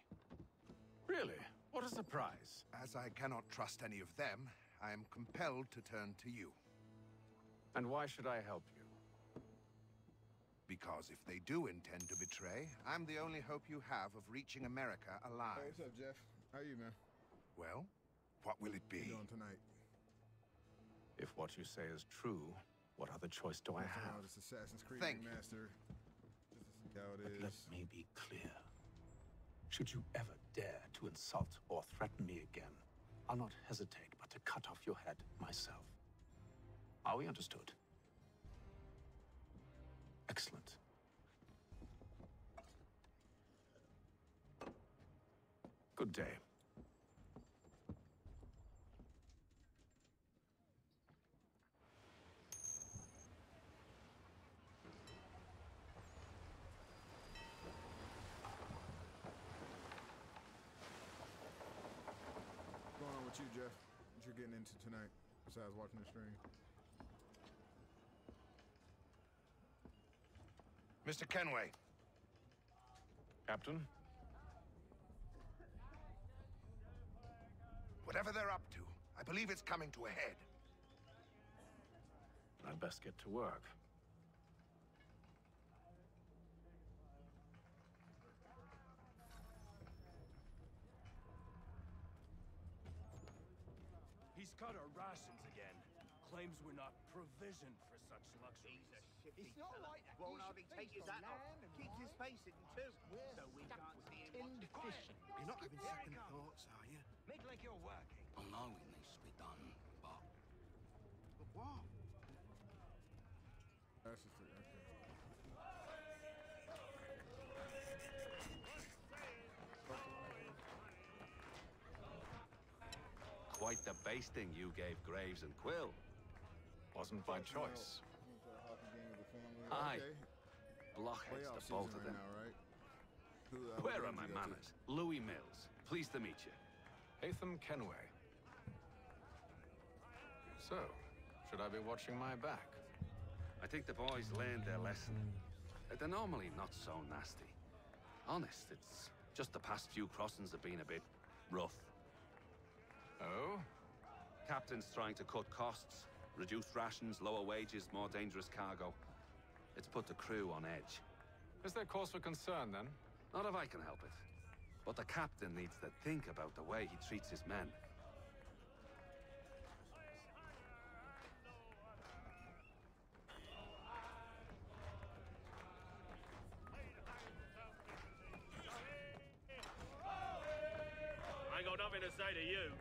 Really? What a surprise. As I cannot trust any of them, I am compelled to turn to you. And why should I help you? Because if they do intend to betray, I'm the only hope you have of reaching America alive. Hey, what's up, Jeff? How are you, man? Well, what will it be? What you doing tonight? If what you say is true, what other choice do I have? This Assassin's Creed Thank you. Remaster. Just to see how it is. Let me be clear. Should you ever dare to insult or threaten me again, I'll not hesitate but to cut off your head myself. Are we understood? Excellent. Good day. What's going on with you, Jeff? What you're getting into tonight, besides watching the stream? Mr. Kenway. Captain? Whatever they're up to, I believe it's coming to a head. I'd best get to work. He's cut our rations again. Claims we're not provisioned for such luxuries. It's not like that. Won't hardly take his hat off. Keeps his face hidden too, so we can't see him. Tinned fishing. You're not having second thoughts, are you? Make like you're working. Well, no, it needs to be done, but... But what? That's just it. Okay. Quite the basting you gave Graves and Quill. Wasn't by choice. Aye. Okay. Blockheads, Playoff the both season of them. right now, right? Who, Where what are my games you go to? manners? Louis Mills. Pleased to meet you. Hatham Kenway. So, should I be watching my back? I think the boys learned their lesson. They're normally not so nasty. Honest, it's just the past few crossings have been a bit rough. Oh? Captain's trying to cut costs, reduce rations, lower wages, more dangerous cargo. It's put the crew on edge. Is there cause for concern, then? Not if I can help it. But the captain needs to think about the way he treats his men. I ain't got nothing to say to you.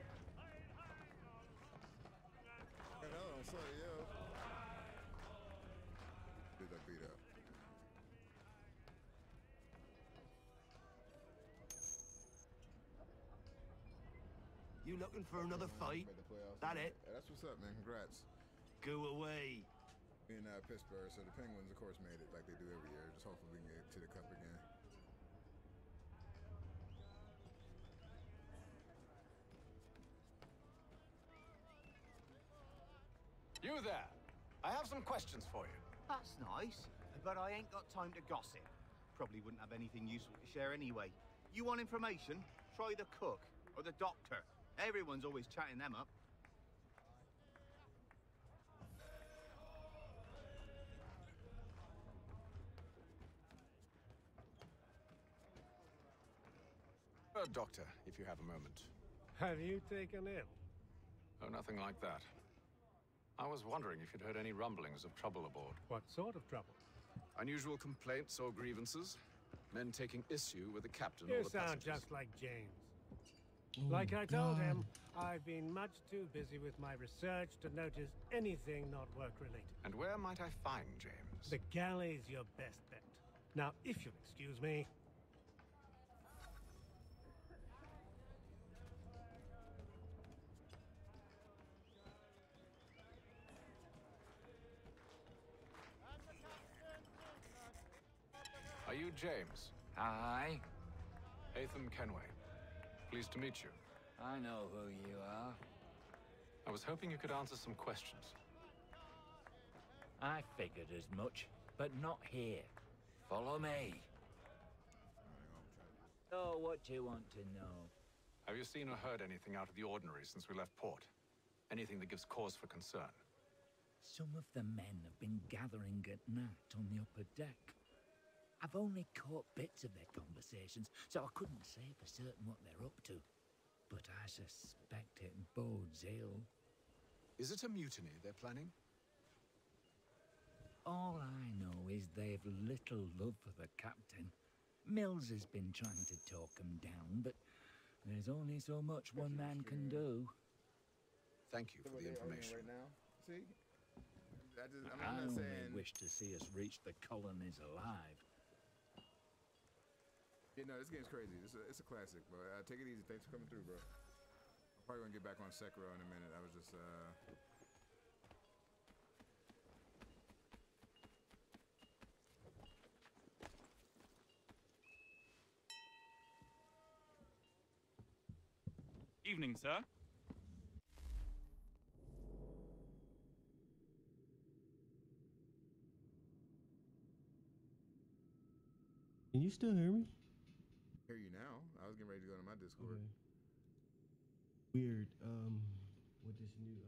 No, I'm sorry, yo. Did I beat up? You looking for another fight? That it? That's what's up, man. Congrats. Go away. In Pittsburgh, so the Penguins, of course, made it like they do every year. Just hopefully we can get to the cup again. You there! I have some questions for you. That's nice, but I ain't got time to gossip. Probably wouldn't have anything useful to share anyway. You want information? Try the cook or the doctor. Everyone's always chatting them up. Doctor, if you have a moment. Have you taken ill? Oh, nothing like that. I was wondering if you'd heard any rumblings of trouble aboard. What sort of trouble? Unusual complaints or grievances? Men taking issue with the captain You or the sound passengers? just like James. Like I told him, I've been much too busy with my research to notice anything not work-related. And where might I find James? The galley's your best bet. Now, if you'll excuse me... Are you James? Aye. Hatham Kenway. Pleased to meet you. I know who you are. I was hoping you could answer some questions. I figured as much, but not here. Follow me. Oh, what do you want to know? Have you seen or heard anything out of the ordinary since we left port? Anything that gives cause for concern? Some of the men have been gathering at night on the upper deck. I've only caught bits of their conversations, so I couldn't say for certain what they're up to. But I suspect it bodes ill. Is it a mutiny they're planning? All I know is they've little love for the captain. Mills has been trying to talk him down, but there's only so much one man can do. Thank you for the information. Right now, see, I I'm not only saying. wish to see us reach the colonies alive. Yeah, no, this game's crazy. It's a classic, bro. Take it easy. Thanks for coming through, bro. I'm probably gonna get back on Sekiro in a minute. I was just Evening, sir. Can you still hear me? hear you now. I was getting ready to go to my Discord. Okay. Weird. With this new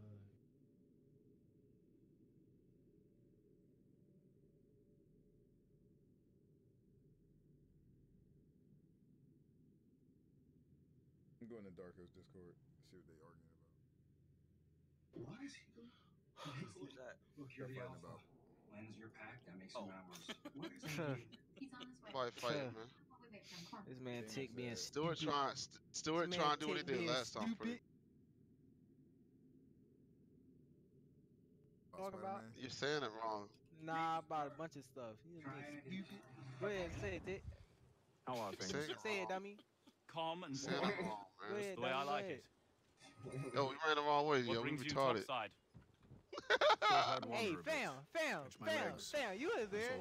I'm going to Darko's Discord, see what they arguing about. Who's that? They're fighting about. Nobody fighting, man. This man Tick being Stewart stupid. Stewart trying to do what he did last time. Talk about? You're saying it wrong. Nah, about a bunch of stuff. He was being stupid. Go ahead, say it, Tick. How are things? Say it, dummy. Calm and saying it wrong, man. Go ahead, That's the way I dummy, like go it. Yo, we ran the wrong way. What Yo, we brings you retarded. topside? Hey, fam, you was there.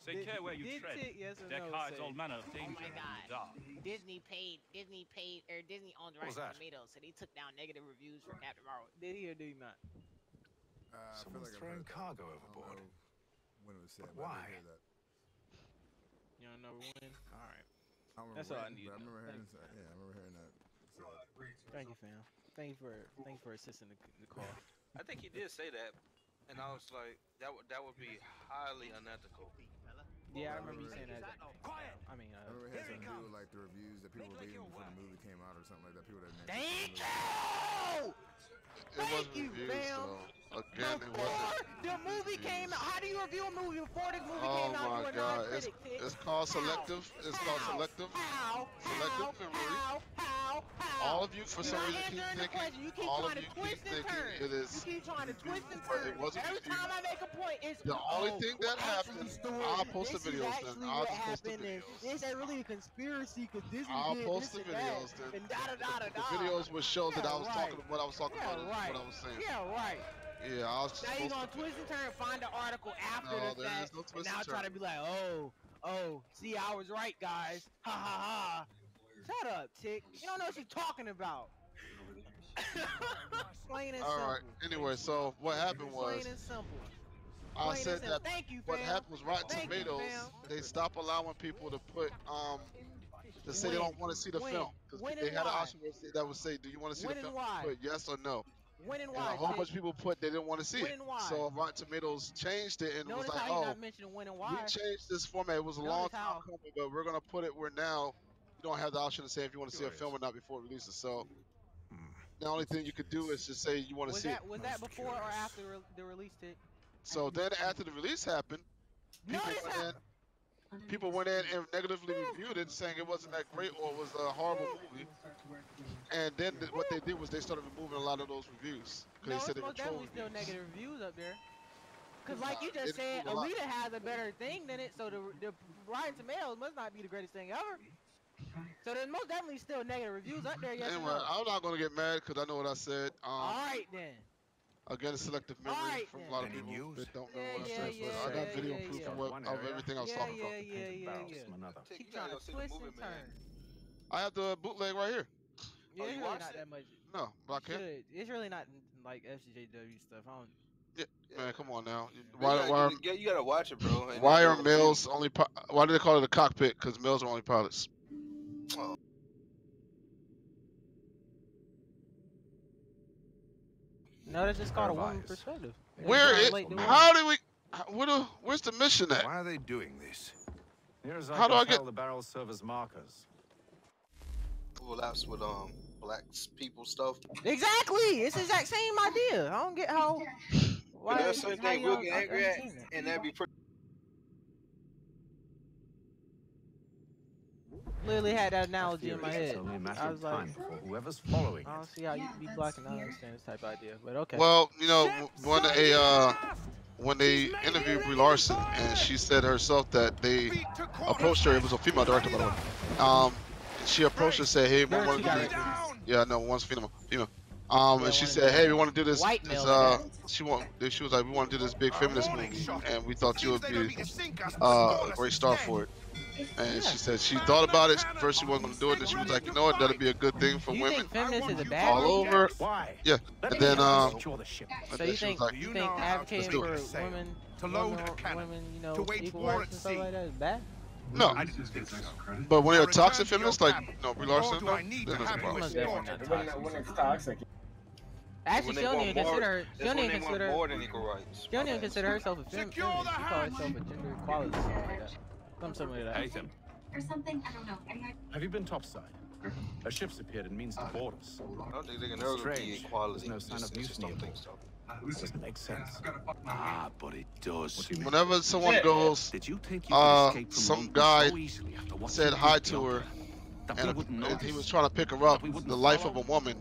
Take care where you did tread. Tick, yes or Deck no, hides say? all manner of danger. Oh my in the God. dark. Disney owned the What rights was to that? Tomatoes, so they took down negative reviews for Captain Marvel. Did he or did he not? I feel Someone's like I've throwing heard that. cargo I don't overboard. know when it was said, But but I why? did hear that. You don't know when? All right. I don't remember That's all I when, need. but I to know. remember hearing. Thank you. Yeah, I remember hearing that. So, Thank you, fam. Thank you for assisting the call. I think he did say that, and I was like, that would be highly unethical. Yeah, I remember you saying that. Quiet. I mean, I remember it had something to do with like the reviews that people were leaving before the movie came out or something like that. People that Thank never. you. It wasn't reviews, though. Again, it wasn't. The movie came out. How do you review a movie before the movie Oh came out? my You are God! not a critic, Tick. It's called selective. It's called selective. Selective memory. All of you, for some reason, keep thinking. All of you keep thinking it is. You keep trying to twist and But turn. it wasn't Every reviews. time I make a point, it's The only thing that actually, happened, Stuart, I'll post the this is videos then. actually I'll what just post the happened, and videos. this ain't really a conspiracy because Disney I'll did post this the and videos that, then. and da-da-da-da-da. The videos would show that Yeah, I was right. talking what I was talking Yeah, about. right. What I was saying. Yeah, right. Yeah, I was Now you supposed gonna to. twist and turn, find the article after No, the there fact, is no and twist now and try to turn. be like, oh, see, I was right, guys. Ha ha ha. Shut up, Tick. You don't know what you're talking about. Plain and All simple. right. Anyway, so what happened was, Plain and simple. I Plain said and simple. that Thank you, what fam. happened was Rotten Thank you, Tomatoes. fam. They stopped allowing people to put to say they When? don't want to see the When? film because When they and had an why? option that would say, "Do you want to see When the and film?" why? Put yes or no. When and And why? a whole Tick? bunch of people put they didn't want to see When it. and why? So Rotten Tomatoes changed it and Notice was like, how he's "Oh, not mentioning when and we why. changed this format. It was a long Notice time how. coming, but we're gonna put it where now you don't have the option to say if you want to see a film or not before it releases." So the only thing you could do is just say you want to Was see that it. was that before or after the release, Tick? So then after the release happened, people went in and negatively reviewed it, saying it wasn't that great or it was a horrible movie. And then what they did was they started removing a lot of those reviews because No, they it's said they were most troll definitely still reviews. negative reviews up there. Cause like you They just said, removed a lot. Alita has a better thing than it, so the Rotten Tomatoes must not be the greatest thing ever. So there's most definitely still negative reviews up there. Yes or Anyway, no? I'm not gonna get mad because I know what I said. All right then. Again, selective memory Alright, from then. a lot of Any people news? that don't remember what I Yeah, said. yeah, But I got yeah, video yeah, proof yeah. of everything I was talking about. Yeah. Keep trying to twist and turn. I have the bootleg right here. Yeah, it's really not that much. No, but I can't. Should. It's really not like FCJW stuff. I don't. Yeah, man, come on now. You gotta watch it, bro. and Why then are do a males only? Why do they call it a cockpit? Because males are only pilots. No, that's just called a woman perspective. How do we? Where's the mission at? Why are they doing this? Near as How do I can get? tell, the barrels serve as markers. overlaps with black people stuff. Exactly. It's the exact same idea. I don't get how. Why? There's certain how things you we'll don't get angry at, understand that. and that'd be pretty. Literally had that analogy in my It's head. only a matter I of was time like, before whoever's following I don't see how you can be black and not understand this type of idea. But okay. Well, you know, when they interviewed Brie Larson, and she said herself that they approached her. It was a female director, by the way. She approached her and said, "Hey, we want to do this." Yeah, no, one's female. And she said, "Hey, we want to do this." She was like, "We want to do this big feminist movie, and we thought you would be a great star for it." And she said she thought about it. First, she wasn't going to do it, and she was like, "You know what? That'll be a good thing for You women think feminist is a bad all thing? over." Yeah, and then So you think advocating for women, you know, equal rights and stuff like that is bad? No, but when you're a toxic feminist like Brie Larson, no, then there's a problem. When it's toxic. Actually, she don't even consider her. She don't even consider. more than equal rights. She don't even consider herself a feminist. She calls herself a gender equality, something like that. Something like that. Haytham, Or something, I don't know. have you been topside? A ship's appeared and means to board us. I don't think they can It's ever be strange. equality. There's no sign of Just mutiny. don't think so. Doesn't make sense. Ah, but it does. Whenever someone goes, Did you think you could escape from some London guy so easily after what said you hi did to her, that we and wouldn't he notice? was trying to pick her up. we wouldn't The life of follow? a woman.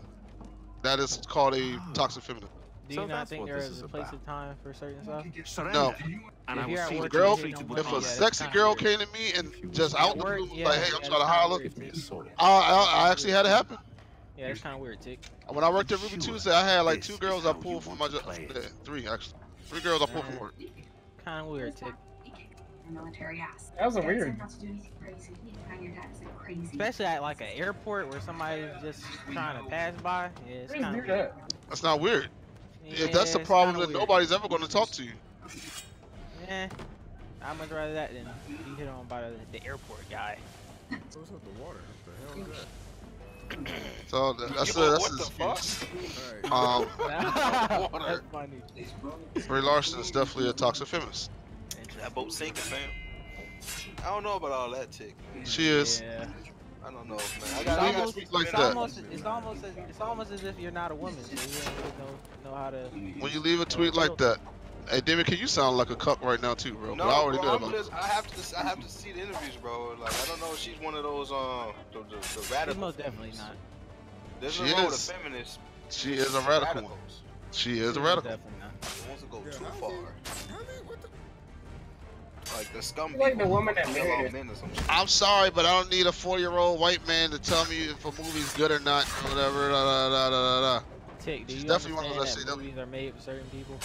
That is called a toxic feminine. Do you not think there is a place and time for certain stuff? No. And If I you're was at treated work, Girl, you hit on if one, a yeah, sexy that's girl kinda came to me and just out the work, blue was yeah, like, "Hey, I'm yeah, trying to that's holler," kinda I actually had it happen. Yeah, that's kind of weird, Tick. When I worked at Ruby Tuesday, I had like 2 girls I pulled from my job. 3 actually. 3 girls I pulled from work. Kind of weird, Tick. That was a weird. Especially at like an airport where somebody's just trying to pass by. Yeah, it's kind of weird. That's not weird. Yeah, If that's the it's problem, kinda then weird. nobody's ever going to talk to you. Yeah, I'd much rather that than be hit on by the airport guy. What's up the water? What the hell is that? So that's what the fuck? That's funny. Brie Larson is definitely a toxic feminist. That boat sinking, fam. I don't know about all that, Tick. She is. Yeah. I don't know, man. It's almost as if you're not a woman. So you don't really know how to. When you leave a tweet like that, hey, David, can you sound like a cuck right now too, bro? No, But I already bro, know about I have to see the interviews, bro. Like, I don't know if she's one of those the radical. She's most definitely not. There's She no wrong with is. a feminist. She is a radical one. She is a radical. Definitely not. She wants to go too far. Like the scum Like people the woman that who married kill all her. men or some shit. I'm sorry, but I don't need a 4-year-old white man to tell me if a movie's good or not, or whatever. Tick, do She's you definitely one of understand those that movies are made for certain people?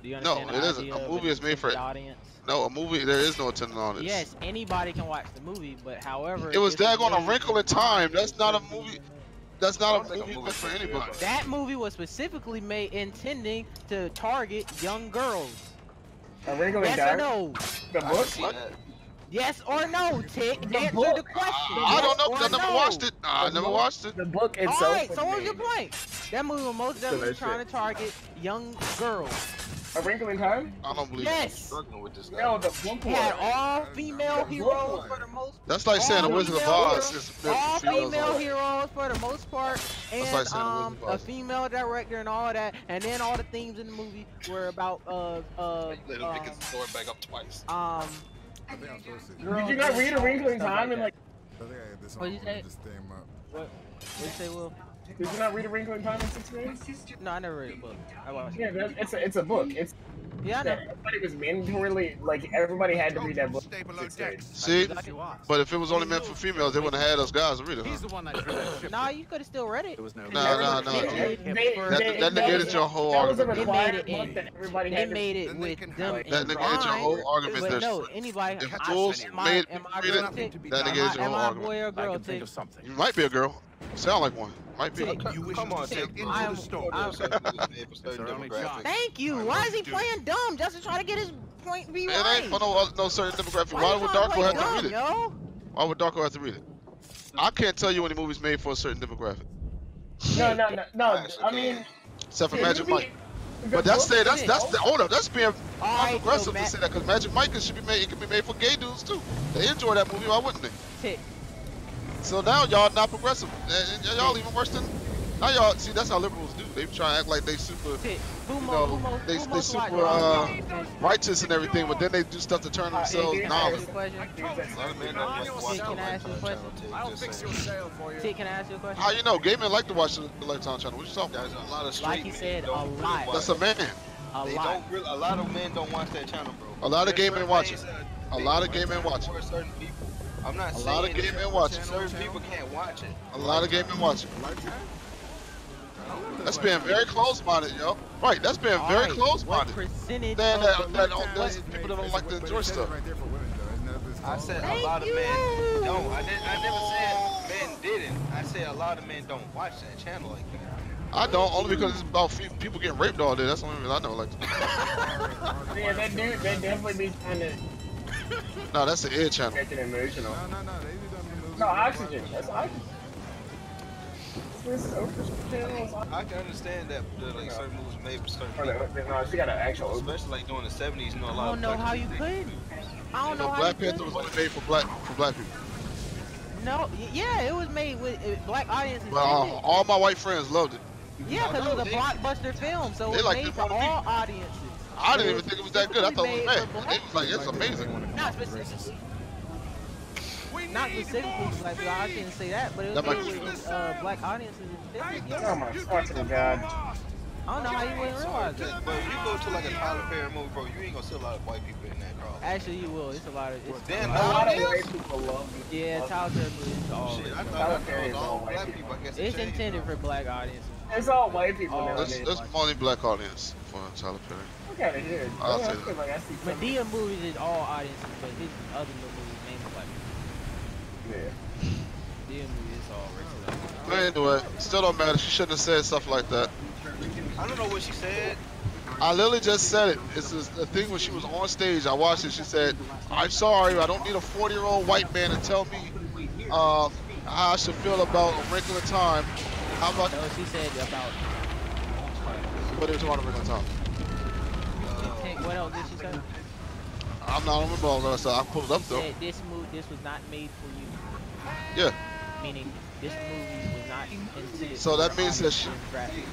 Do you No, understand it the isn't. idea A of movie an is made for. intended audience? No, a movie. There is no intended audience. Yes, anybody can watch the movie, but however, It was it's daggone A made Wrinkle in Time. That's not a movie. That's not a movie movie meant for anybody. That movie was specifically made intending to target young girls. A Wrinkle in Yes or Time? no? The book? Yes or no, Tick? Answer book? the question. I don't know Yes because I or never no? watched it. I never watched it. The book itself. Alright, so was what's your made. point? That movie was most definitely that trying shit. to target young girls. A Wrinkle in Time? I don't believe Yes. Struggling with this guy. No, the book It had was. all female heroes for the most That's like saying The all Wizard of female Oz heroes- is all females female only. heroes for the most part, and like saying The Wizard of a Oz. female director and all that, and then all the themes in the movie were about Let him pick his door back up twice. I think I'm supposed to. Did you not read A Wrinkle in Time and like? I think I got this What'd you on say? this thing up. What you say, Will? Did you not read A Wrinkle in Time in 6th grade? No, I never read a book. I watched Yeah, it. it's a book. It's Yeah, I know. everybody was mandatorily like everybody had to read that book. in 6th grade. See, but if it was only meant for females, they wouldn't have had us guys to read it. Huh? one that drew that ship. Nah, you could have still read it. There was no. Nah. That negated your whole That was a argument. required book that everybody They had to made it read. with them in That negated your whole mind, argument. but There's no, anybody. if fools am I made am people I a read girl, it, Tick? that negates your Am whole I a argument. boy or a I girl, can think Tick? of something. You might be a girl. Sound like one. Might be. Tick. Come on, Tick. Into I'm- the store. I'm- Certain only demographic. choice. Thank you. Why is he playing dumb just to try to get his point to be It right? ain't for no certain demographic. Why Why you would trying to Darko play have to dumb, read it? yo? Why would Darko have to read it? I can't tell you any movies made for a certain demographic. No. I mean, Except for the Magic movie- Mike. the But that's book- hold up, that's being Alright, aggressive so to Matt- say that because Magic Mike should be made. It could be made for gay dudes too. They enjoy that movie. Why wouldn't they? Tick. So now y'all not progressive. And y'all even worse than. Now y'all see that's how liberals do. They try to act like they super. Tick. You know, they super righteous and everything, but then they do stuff to turn themselves Can I ask you a knowledge. question? A lot of men don't want to watch Tick, can I ask you a question? I'll fix your sail for you. Tick, can I ask you a question? How you know? Gay men like to watch the Lifetime channel. What you talking There's about? a lot of straight Like he men said, don't a really lot. watch That's a man. A They lot. don't really. A lot of men don't watch that channel, bro. A lot of There's gay men certain watch things it. that A they lot of gay want men to watch it. for certain people. I'm not A saying lot of gay men watch it. certain people can't watch it. A lot of gay men watch it. That's being very close-minded, yo. Right, that's being very Alright, close-minded. what percentage Then of there's people that don't like to enjoy stuff. Right there for women though. Isn't that this I called? said Thank a lot of you. men don't. I never said men didn't. I said a lot of men don't watch that channel like that. I don't, only because it's about people getting raped all day. That's the only reason I know. Like, Yeah, that dude, they definitely be trying to no, that's the Ed channel. make it emotional. No. They do them No, oxygen. That's oxygen. This Oprah's channel is I can understand that like certain movies made for certain Oh, people, no, she got an actual Oprah. especially like during the 70s. You know, a I lot don't of know black how you people could. I don't know how Black you Panther could. was only made for black people. No, yeah, it was made with black audiences. But all my white friends loved it. Yeah, because it was a blockbuster film, so They it was like made this for one all people. audiences. I didn't even think it was that good. I thought it was bad. Black They was like, it's amazing. Not specifically. Not specifically for black people. I shouldn't say that, but it was That might made be for black audiences. Oh my fucking god. I don't know how you wouldn't realize that. Bro, you go to like a Tyler Perry movie, bro, you ain't gonna see a lot of white people in that crowd. Actually, you will. It's a lot of. It's Then A lot of nowadays, white people love it. yeah, Tyler Perry movies all. shit, I Tyler thought Perry it is was all all white black people. people. I guess It's it changed, intended bro. for black audiences. It's all white people Oh, nowadays. That's only black audience for Tyler Perry. Look at it here. I'll I say feel that. like I see some- Medea movies is all audiences, but his other movies mainly black people. Yeah. Medea movies is all racial. But anyway, still don't matter. She shouldn't have said stuff like that. I don't know what she said. I literally just said it. It's the thing when she was on stage. I watched it. She said, "I'm sorry, I don't need a 40-year-old white man to tell me how I should feel about A Wrinkle in Time." How about? No, she said about. What are you talking about, A Wrinkle in Time? What else did she say? I don't remember all that stuff. I pulled it up She though. said this was not made for you. Yeah. Meaning this movie was not intended. So that for means that she. demographic.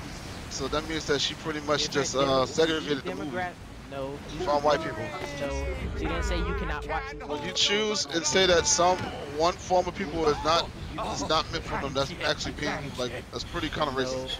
So that means that she pretty much just Different segregated the movie No. from white people. No. She didn't say you cannot watch this When movie. you choose and say that one form of people is not meant for them, that's actually being like that's pretty kind of racist.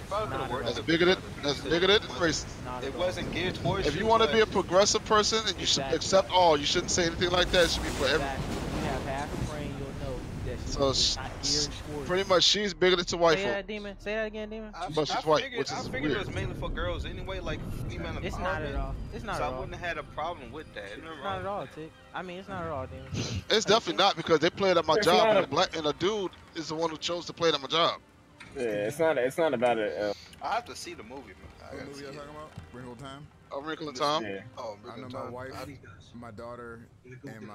That's bigoted. That's bigoted and racist. It wasn't geared towards If you want to be a progressive person and you should accept all, you shouldn't say anything like that. It should be for everyone. You have half a brain, you'll know that she's So not geared towards. pretty much she's bigoted to white Say folk. that, Demon. Say that again, Demon. But she's white, figured, which is I figured weird. it was mainly for girls anyway, like female empowerment. It's not at all. It's not so at I all. wouldn't have had a problem with that. It's not at all, Tick. I mean, it's not at all, Demon. It's definitely not because they play it at my It's job, not and a dude is the one who chose to play it at my job. Yeah, it's not about it. I have to see the movie, man. What movie y'all talking about? Wrinkle in Time? A Wrinkle in Time. Yeah. Oh, I know my wife, my daughter, and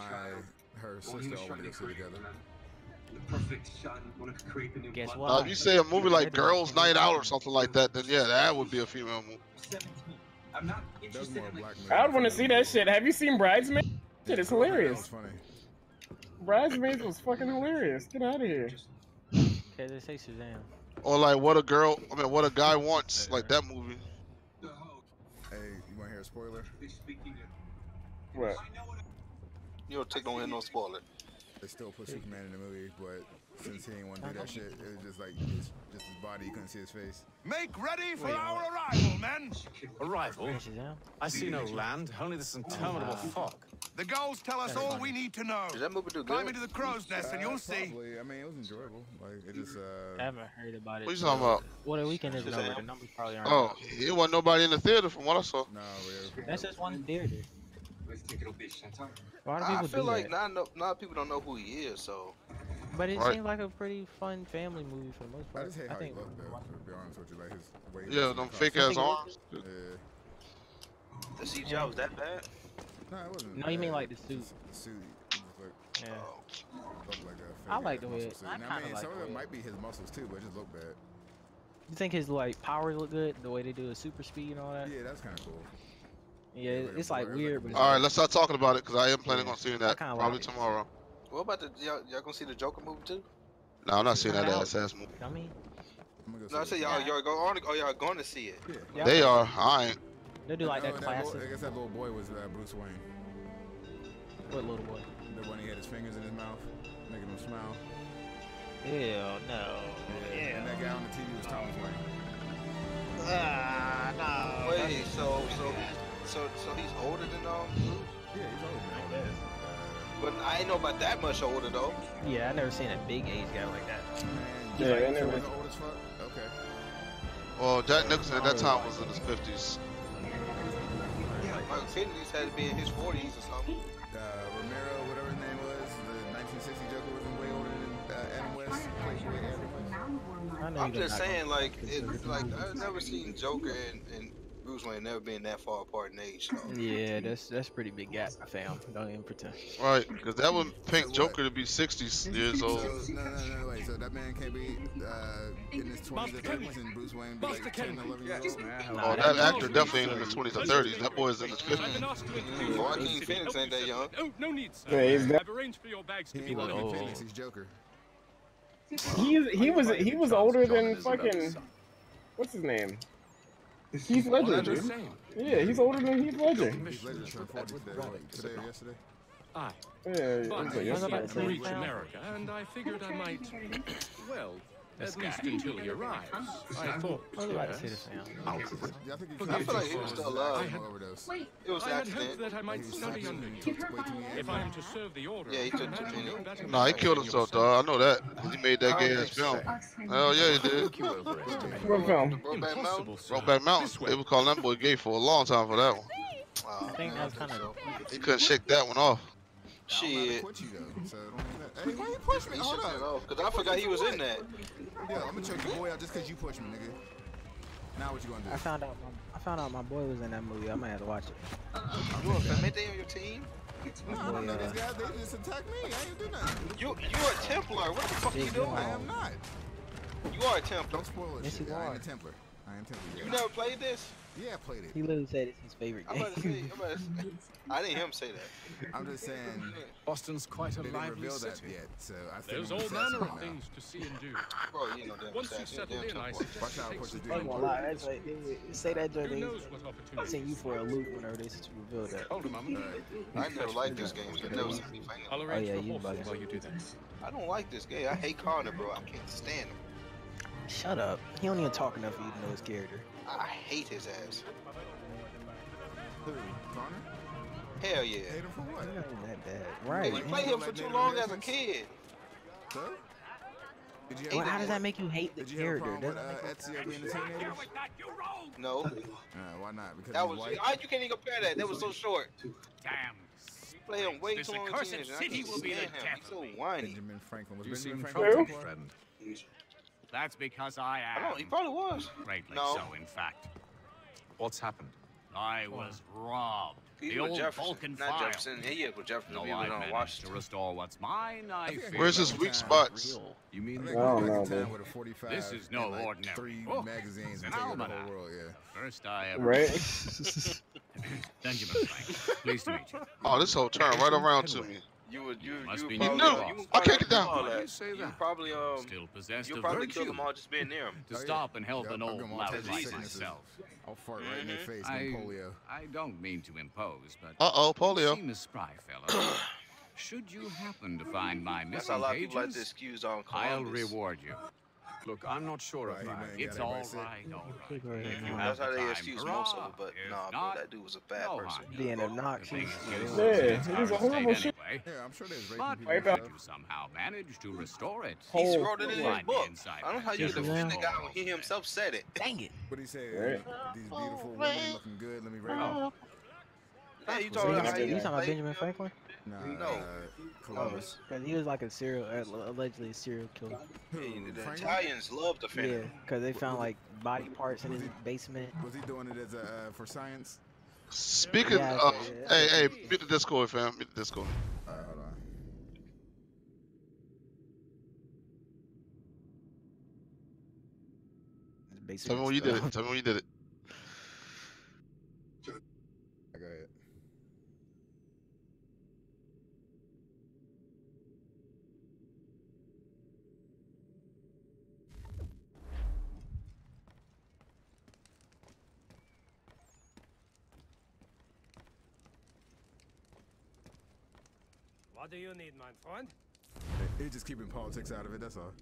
her sister all went to go see together. Guess what? If you say a movie like Girls Night Out or something like that, then yeah, that would be a female movie. That's more black movie. I would want to see that shit. Have you seen Bridesmaids? Shit is hilarious. That was funny. Bridesmaids was fucking hilarious. Get out of here. Okay, they say Suzanne. Or like what a guy wants, like that movie. Hey, you want to hear a spoiler? What? You don't take no in no spoiler. They still put Superman in the movie, but since he ain't want to do that shit, it was just like just his body. You couldn't see his face. Make ready for our arrival, men. Arrival? I see no land, only this interminable fog. The goals tell us all we need to know. Did that movie do good? Climb into the crow's nest and you'll see. Probably. I mean, it was enjoyable. Like it just. I haven't heard about it. What you talking about? Well, the weekend isn't over. The numbers probably aren't. Oh, it wasn't nobody in the theater from what I saw. No, That's just one theater. Why do I people feel do like that? not people don't know who he is, so. But it Right. seems like a pretty fun family movie for the most I part. just hate how he think. looked, though. To be honest with you, like his way. Yeah, them fake ass arms. Yeah. The CGI was that bad? No, it wasn't. No, you mean bad. like the suit? Just the suit. It just looked, Yeah. looked like a fake I like the ass way muscle it- suit. I And kinda mean, like some the of it way might be his muscles too, but it just looked bad. You think his like powers look good? The way they do the super speed and all that? Yeah, that's kind of cool. Yeah, it's like weird. But it's All right, like- let's start talking about it because I am planning Yeah. on seeing I that kinda probably like it. tomorrow. What about the y'all gonna see the Joker movie too? No, I'm not seeing that Come out. ass movie. I mean, I'm gonna go No, I see said it. y'all going to see it. Yeah. They are. I ain't. they do like No, that little- classic. I guess that little boy was Bruce Wayne. What little boy? The one he had his fingers in his mouth, making him smile. Ew, no. Yeah. And that guy on the TV was Thomas Wayne. No. Wait, so he's older than Bruce? Yeah, he's older than that. But I ain't know about that much older though. Yeah, I never seen a big age guy like that. Yeah, they never. Old as fuck? Okay. Well, Jack Nicholson at that time was in his 50s. Michael Kennedy's had to be in his 40s or something. Romero, whatever his name was, the 1960 Joker wasn't way older than Adam West. Played way Adam West. I'm just saying, like, I've never seen Joker and Bruce Wayne never been that far apart in age. So. Yeah, that's pretty big gap, fam. Don't even pretend. Right, because that would paint Joker to be 60 years old. No, wait. So that man can't be in his 20s or 30s and Bruce Wayne be like 10, 11 years old? Oh, that actor definitely ain't in his 20s or 30s. That boy is in his 50s. Joaquin Phoenix ain't that young. Oh, no need, sir. Yeah, he's I've arranged for your bags to He be ain't Joaquin loaded. Phoenix, he's Joker. He was older than fucking. what's his name? Heath Ledger, the dude. same. Yeah, he's older than Heath Ledger. Heath Ledger turned 40 today or yesterday. Aye. Yeah, it But was he like had yesterday. to reach America, and I figured I might, well, at least until he arrives. I thought, I would like to see this family. I feel like he was still alive. It was I an had hoped accident. that I might study under you. If I am to serve the order, Yeah, he took too imagine many. no better Nah, he man killed than himself, yourself. dog. I know that. 'Cause he made that I gay don't ass think so. film. Hell yeah, he did. You overestimate. What film? Brokeback Mountain. Brokeback Mountain. They were calling that boy gay for a long time for that one. Oh, I think man, that's kind of. He couldn't shake that one off. shit. Quit you though. So don't even, hey, why you push me? He Hold should turn it up. off because I forgot he was in that. Yeah, I'm gonna choke your boy out just cause you pushed me, nigga. Now what you gonna do? I found out my boy was in that movie. I might have to watch it. You a Femete on your team? No, I don't know these guys. They just attacked me. I ain't do nothing. You a Templar. What the fuck you doing? I am not. You are a Templar. Don't spoil it. Yes, Shit. you I are. ain't a Templar. I am Templar. You never played this? Yeah, I played it. He literally said it's his favorite I'm game. about to say, I didn't hear him say that. I'm just saying. Boston's quite a They didn't lively reveal that city. yet, so I think There's I'm all obsessed manner with of it now. things to see and do. Bro, you know damn Once you fast. settle Damn in, I Templar. suggest Watch out, you push take the some I ain't gonna lie, that's like they say that joint. Who They knows what opportunities? send you for a loop whenever they reveal that. Hold him, I'm I never liked this game. So never seen me playing I'll it. arrange yeah, for you horses bugging. while you do that. I don't like this game. I hate Connor, bro. I can't stand him. Shut up. He don't even talk enough for you to know his character. I hate his ass. Who? Connor? Hell yeah. Hate him for what? He's not even that bad. Hey, Right. you played him for too long as a kid. So? Did you Well, how does that make you hate the Did you have a character? problem with Doesn't make Ezio being a teenager? No. Why not? Because That he's was white? you can't even compare that. That was so short. Damn. You play him way This too long. accursed teenager. I city can't will be the stand him. death He's so of me. whiny. Benjamin Franklin. Was You Benjamin seem Franklin troubled, a friend. That's because I I am. don't. He probably was. Greatly No. so, in fact. What's happened? I was robbed. He's The with old Jefferson. Vulcan Not file. Jefferson. He is with Jefferson. No, He I was on managed Washington. to restore what's mine. I fear Where's his no weak time spots? real. You mean I the think I don't we know, back in time man. with a 45 This is no and like ordinary 3 book. magazines It's and an take over the almanac. whole world, yeah. First I ever. Right? Benjamin Franklin. Pleased to meet you. Oh, this whole turn right around to me. You would Must be probably, new. you I can't get down. all Why do that. you say You that? probably Still possessed you of probably virtue. killed them all just being near him. To Oh, yeah. stop and help Yep, an I'll old go on lout test like sicknesses. myself. I'll fart right in their face, I, get polio. I don't mean to impose, but Uh-oh, you polio. seem a spry fellow. Should you happen to find my That's how a missing lot of people like to pages, excuse on I'll Columbus. reward you. Look, I'm not sure of Right, that. man. It's got all everybody right, all right. Right. If you That's have how the they time, excuse most of hurrah. it, but If nah, bro, not, that dude was a bad no person. harm. Being The obnoxious. thing is getting Yeah, those he bits was are a state horrible shit. anyway. Yeah, I'm sure there's But raping Right people back. and you stuff. somehow managed to restore it. He Oh, wrote it in his Find the book. inside I don't know how you message. defend the guy when he himself said it. Dang it. What he say? Right. These beautiful women looking good. Let me rate them. Yeah, you So told you him how talking you about played. Benjamin Franklin? Nah, No. Columbus. Because he was like a allegedly a serial killer. Who? The Franklin? Italians love to defend Yeah, him. because they found like body parts in his basement. Was he doing it as a for science? Speaking Yeah, of, yeah. hey, mute the Discord, fam. Mute the Discord. Alright, hold on. His basement Tell me when you did stuff. it. Tell me when you did it. Go ahead. What do you need, my friend? He's just keeping politics out of it, that's all.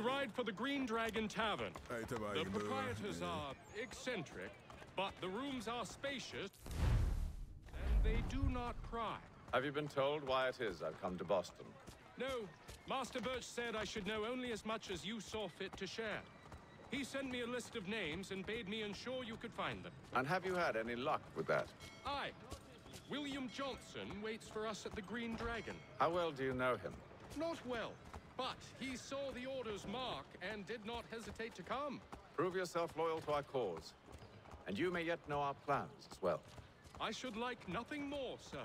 ride for the Green Dragon Tavern. Hey, The proprietors are eccentric, but the rooms are spacious, and they do not pry. Have you been told why it is I've come to Boston? No, Master Birch said I should know only as much as you saw fit to share. He sent me a list of names and bade me ensure you could find them. And have you had any luck with that? Aye. William Johnson waits for us at the Green Dragon. How well do you know him? Not well, but he saw the order's mark and did not hesitate to come. Prove yourself loyal to our cause, and you may yet know our plans as well. I should like nothing more, sir.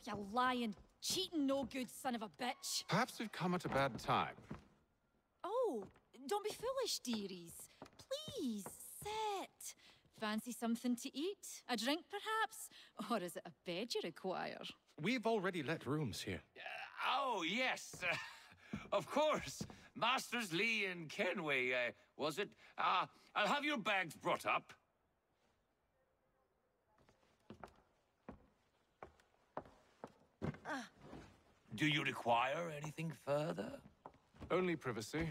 You lying, cheating, no good son of a bitch. Perhaps we've come at a bad time. Oh, don't be foolish, dearies. Please, sit. Fancy something to eat? A drink, perhaps? Or is it a bed you require? We've already let rooms here. Oh, yes. Of course. Masters Lee and Kenway, was it? I'll have your bags brought up. Do you require anything further? Only privacy.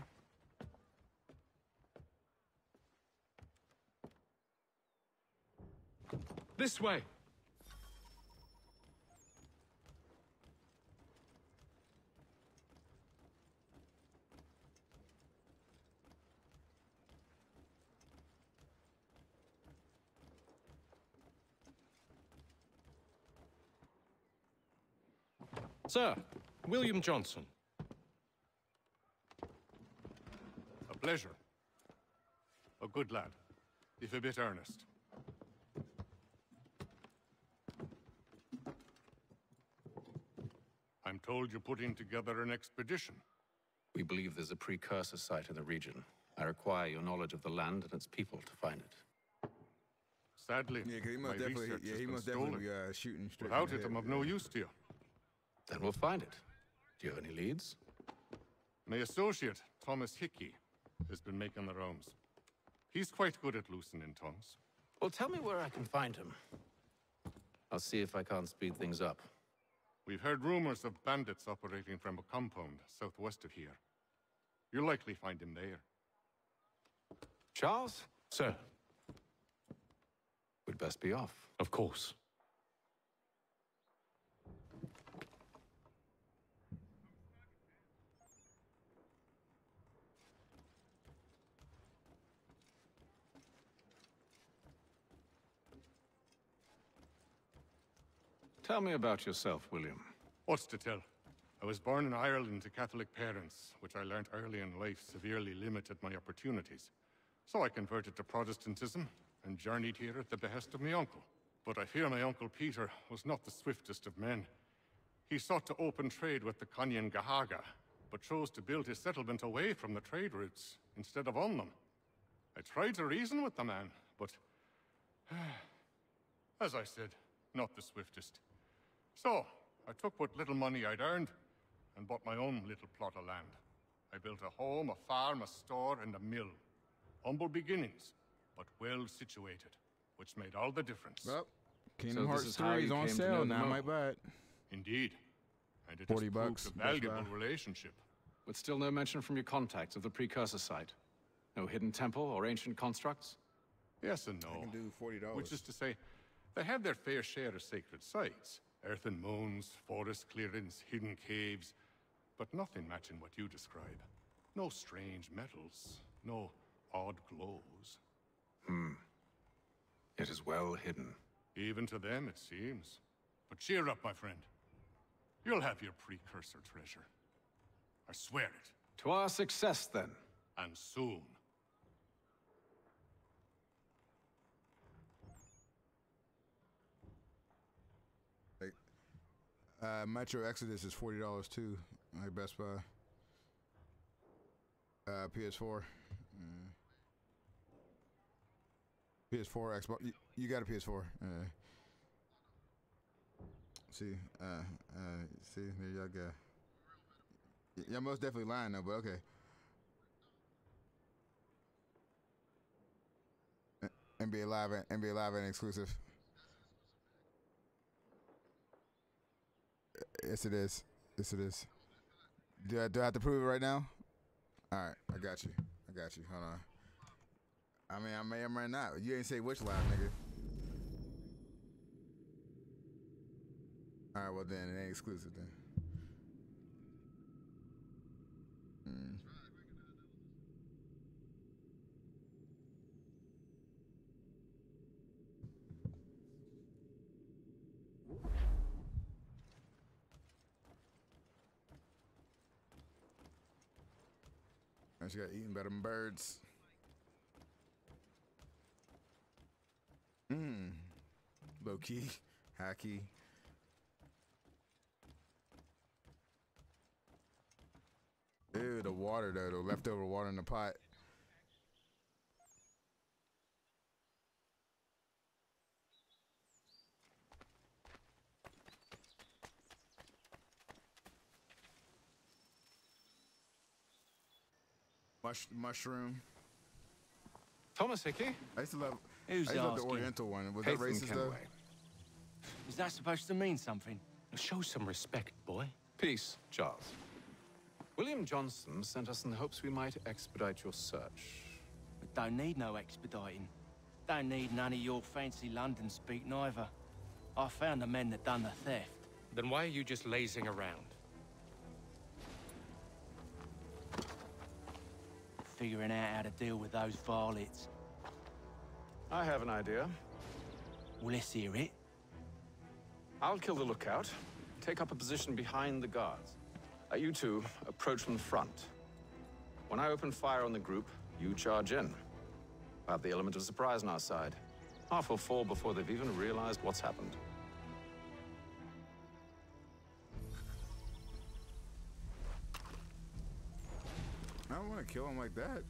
This way. Sir, William Johnson. A pleasure. A good lad, if a bit earnest. I'm told you're putting together an expedition. We believe there's a precursor site in the region. I require your knowledge of the land and its people to find it. Sadly, Yeah, 'cause he must my definitely, research yeah, has he been must definitely stolen. be shooting straight. Without from it, the I'm hip. of no use to you. Then we'll find it. Do you have any leads? My associate, Thomas Hickey, has been making the rounds. He's quite good at loosening tongues. Well, tell me where I can find him. I'll see if I can't speed things up. We've heard rumors of bandits operating from a compound southwest of here. You'll likely find him there. Charles? Sir. We'd best be off. Of course. Tell me about yourself, William. What's to tell? I was born in Ireland to Catholic parents, which I learnt early in life severely limited my opportunities. So I converted to Protestantism and journeyed here at the behest of my uncle. But I fear my uncle Peter was not the swiftest of men. He sought to open trade with the Conyan Gahaga, but chose to build his settlement away from the trade routes instead of on them. I tried to reason with the man, but as I said, not the swiftest. So, I took what little money I'd earned and bought my own little plot of land. I built a home, a farm, a store, and a mill. Humble beginnings, but well situated, which made all the difference. Well, Kingdom Hearts 3 is on sale now, I might buy it. Indeed. And it $40 has bucks, proved a best valuable buy. relationship. But still no mention from your contacts of the precursor site? No hidden temple or ancient constructs? Yes and no. I can do $40. Which is to say, they have their fair share of sacred sites. Earthen mounds, forest clearings, hidden caves. But nothing matching what you describe. No strange metals, no odd glows. It is well hidden. Even to them, it seems. But cheer up, my friend. You'll have your precursor treasure. I swear it. To our success, then. And soon. Metro Exodus is $40 too, like Best Buy. PS4. PS4, Xbox. You got a PS4. See, see, there y'all go. Y'all most definitely lying though, but okay. NBA Live and exclusive. Yes, it is. Yes, it is. Do I have to prove it right now? All right, I got you. Hold on. I mean, I may not. You ain't say which live, nigga. All right, well then, it ain't exclusive then. I just got eaten by them birds. Low key, high key. Ew, the water though, the leftover water in the pot. Mushroom. Thomas Hickey? I used to love Who's the asking? Oriental one. Was that racist though? Is that supposed to mean something? Show some respect, boy. Peace, Charles. William Johnson sent us in the hopes we might expedite your search. We don't need no expediting. Don't need none of your fancy London speak neither. I found the men that done the theft. Then why are you just lazing around? Figuring out how to deal with those varlets. I have an idea. Well, let's hear it. I'll kill the lookout, take up a position behind the guards. You two approach from the front. When I open fire on the group, you charge in. We'll have the element of surprise on our side. Half will fall before they've even realized what's happened. I don't want to kill him like that.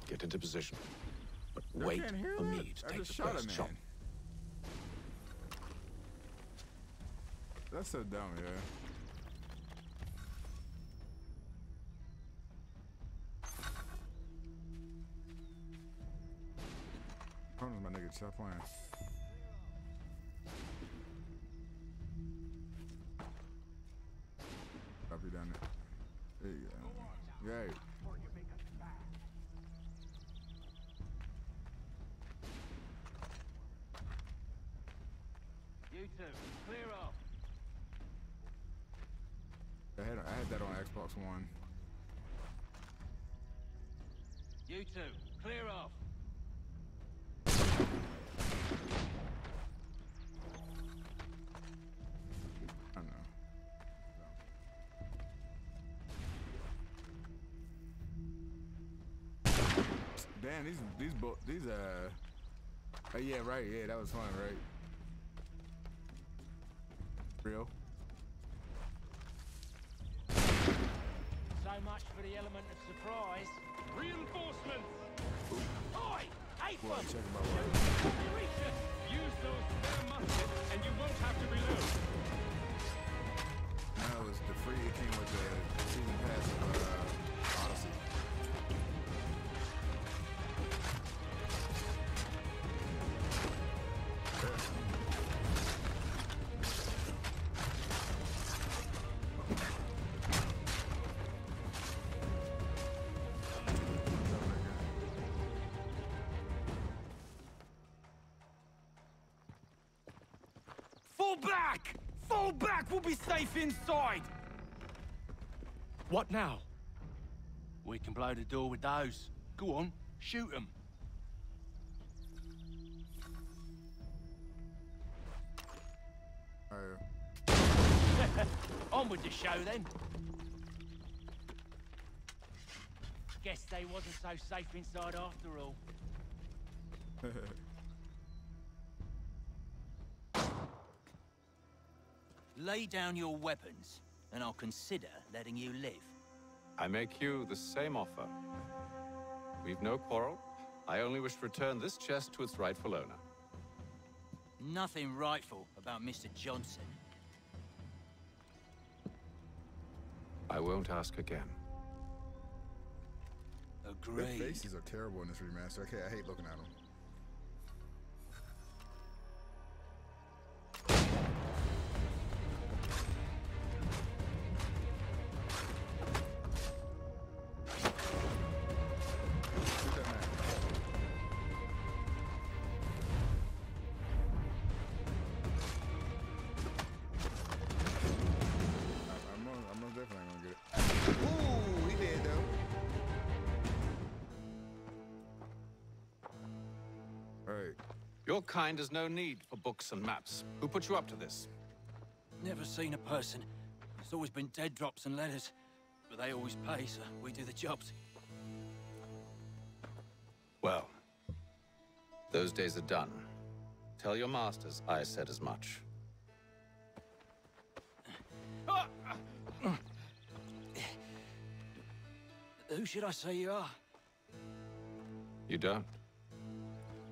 Get into position. But wait for me to take the first shot. That's so dumb, yeah. Promise my nigga, stop playing. Drop you down there. There you go. Right. You two, clear off. I had that on Xbox One. You two, clear off. I know. Damn, these oh yeah, right, yeah, that was fun, right? Real. So much for the element of surprise. Reinforcements! Oi! Hey, Well, check about Use those spare muskets and you won't have to reload. That was the free, it came with the season pass of Odyssey. Fall back! Fall back! We'll be safe inside! What now? We can blow the door with those. Go on, shoot them. On with the show then. Guess they wasn't so safe inside after all. Lay down your weapons, and I'll consider letting you live. I make you the same offer. We've no quarrel. I only wish to return this chest to its rightful owner. Nothing rightful about Mr. Johnson. I won't ask again. Their Agreed. faces are terrible in this remaster. Okay, I hate looking at them. I'm most definitely gonna get it. Ooh, he did though. Right. Your kind has no need for books and maps. Who put you up to this? Never seen a person. There's always been dead drops and letters. But they always pay, so we do the jobs. Well, those days are done. Tell your masters I said as much. Who should I say you are? You don't?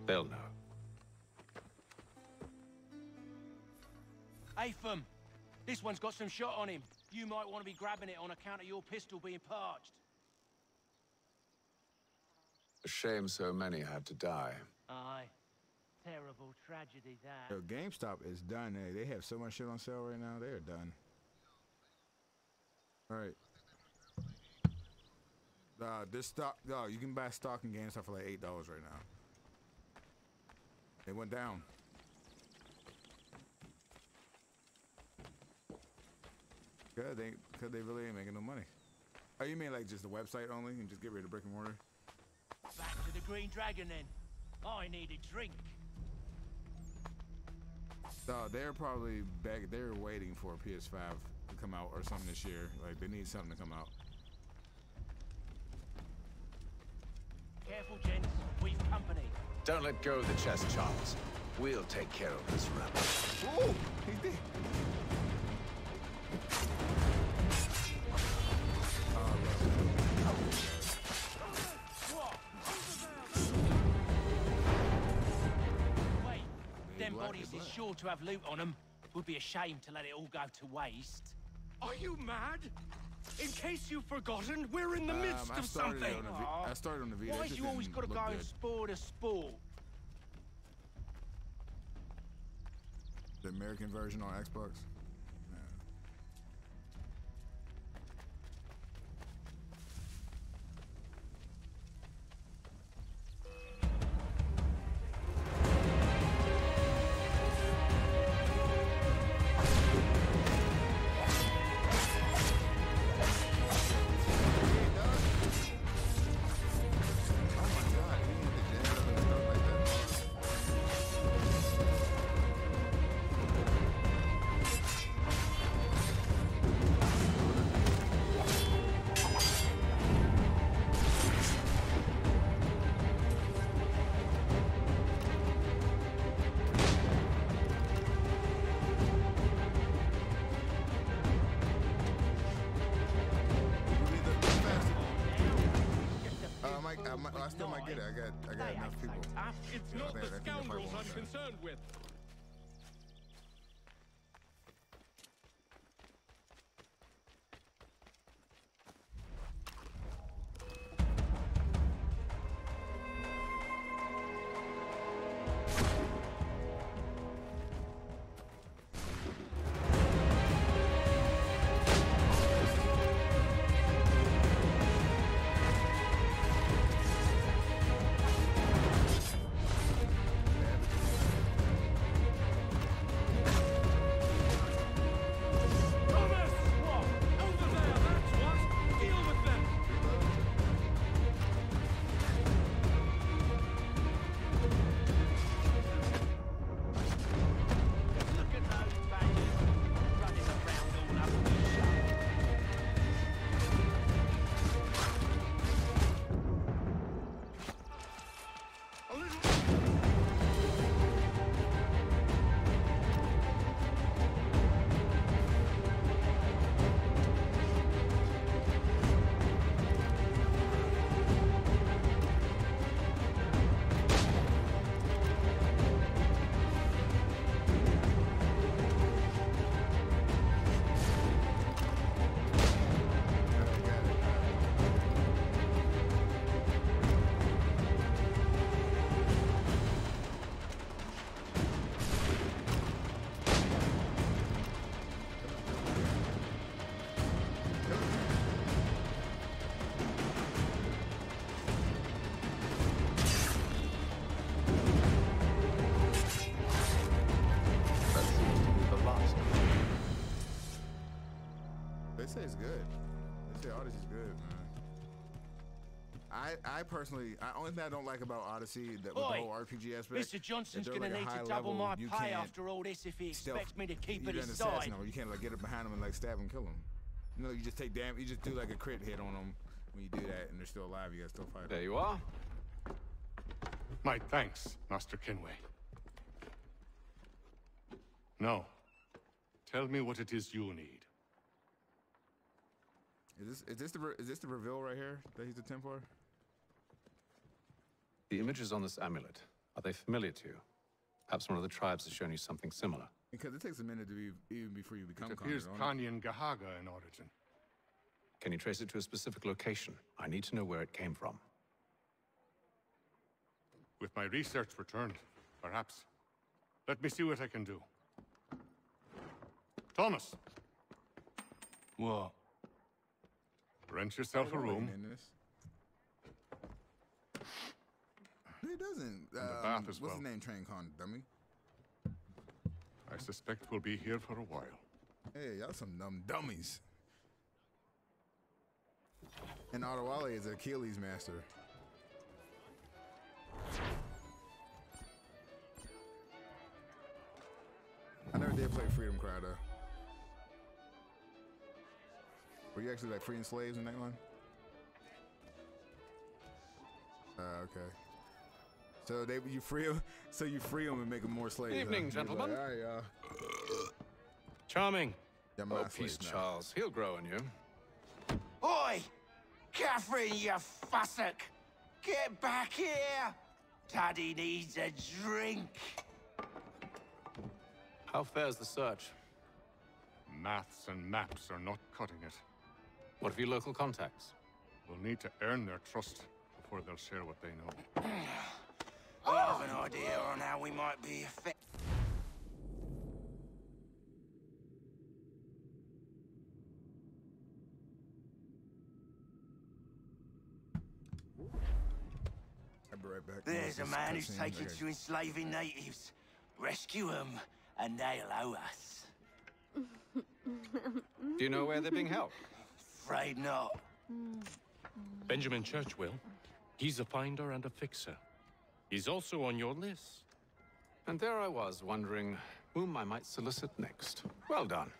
They'll know. Atham, this one's got some shot on him. You might want to be grabbing it on account of your pistol being parched. A shame so many had to die. Aye. Terrible tragedy, that. Yo, GameStop is done. Hey, they have so much shit on sale right now. They are done. All right. This stock, you can buy stock in GameStop for like $8 right now. It went down. Cause they really ain't making no money. Oh, you mean like just the website only and just get rid of brick and mortar? Back to the Green Dragon then. I need a drink. They're probably back. They're waiting for a PS5 to come out or something this year. Like they need something to come out. Careful, gents. We've company. Don't let go of the chest, Charles. We'll take care of this rebel. Ooh, he did. Wait, them bodies is sure to have loot on them. Would be a shame to let it all go to waste. Are you mad? In case you've forgotten, we're in the midst of something. I started on the video. Why you always gotta go and sport a sport? The American version on Xbox. I still might get it. I got enough people. It's not the scoundrels I'm concerned with. Odyssey's good, man. I personally, only thing I don't like about Odyssey that with the whole RPG aspect. Mr. Johnson's that they're, gonna like, a need high to double level, my you pay can't after all this if he stealth- expects me to keep you at done his assassin side. him. You can't like get up behind him and like stab and kill him. You know, you just take damage. You just do like a crit hit on them when you do that, and they're still alive. You gotta still fight. There you are. My thanks, Master Kenway. Now, tell me what it is you need. Is this the reveal right here that he's a Templar? The images on this amulet, are they familiar to you? Perhaps one of the tribes has shown you something similar. Because it takes a minute to be even before you become. It appears Kanyan Gahaga in origin. Can you trace it to a specific location? I need to know where it came from. With my research returned, perhaps. Let me see what I can do. Thomas! What? Rent yourself a room. He doesn't. And a bath as well. What's his name? Train Con, dummy. I suspect we'll be here for a while. Hey, y'all some dumb dummies. And Adewale is Achilles' master. I never did play Freedom Cry though. Were you actually like freeing slaves in that one? Okay. So you free them. So you free them and make them more slaves. Evening, gentlemen. Like, all right, y'all. Charming. Oh, peace, Charles. He'll grow on you. Oi! Catherine, you fussock! Get back here! Daddy needs a drink! How fares the search? Maths and maps are not cutting it. What of your local contacts? We'll need to earn their trust before they'll share what they know. I have an idea on how we might be effective. I'll be right back. There's a man who's taken to enslaving natives. Rescue them, and they'll owe us. Do you know where they're being held? Afraid not. Benjamin Churchwill. He's a finder and a fixer. He's also on your list. And there I was, wondering whom I might solicit next. Well done.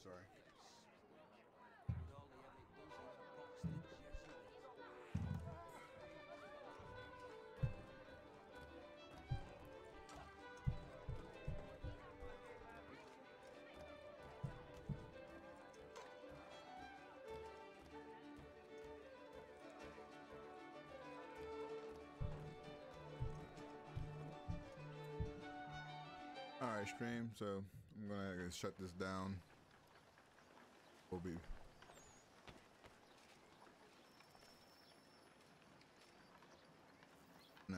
sorry. All right, stream. So I'm gonna shut this down. We'll be. No,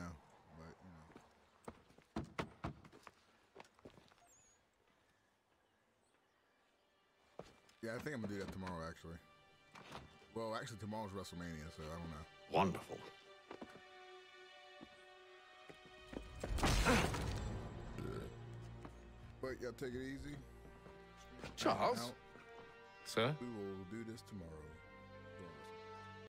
but you know. Yeah, I think I'm gonna do that tomorrow. Actually. Well, actually, tomorrow's WrestleMania, so I don't know. Wonderful. But y'all take it easy. Charles? Out. Sir? We will do this tomorrow.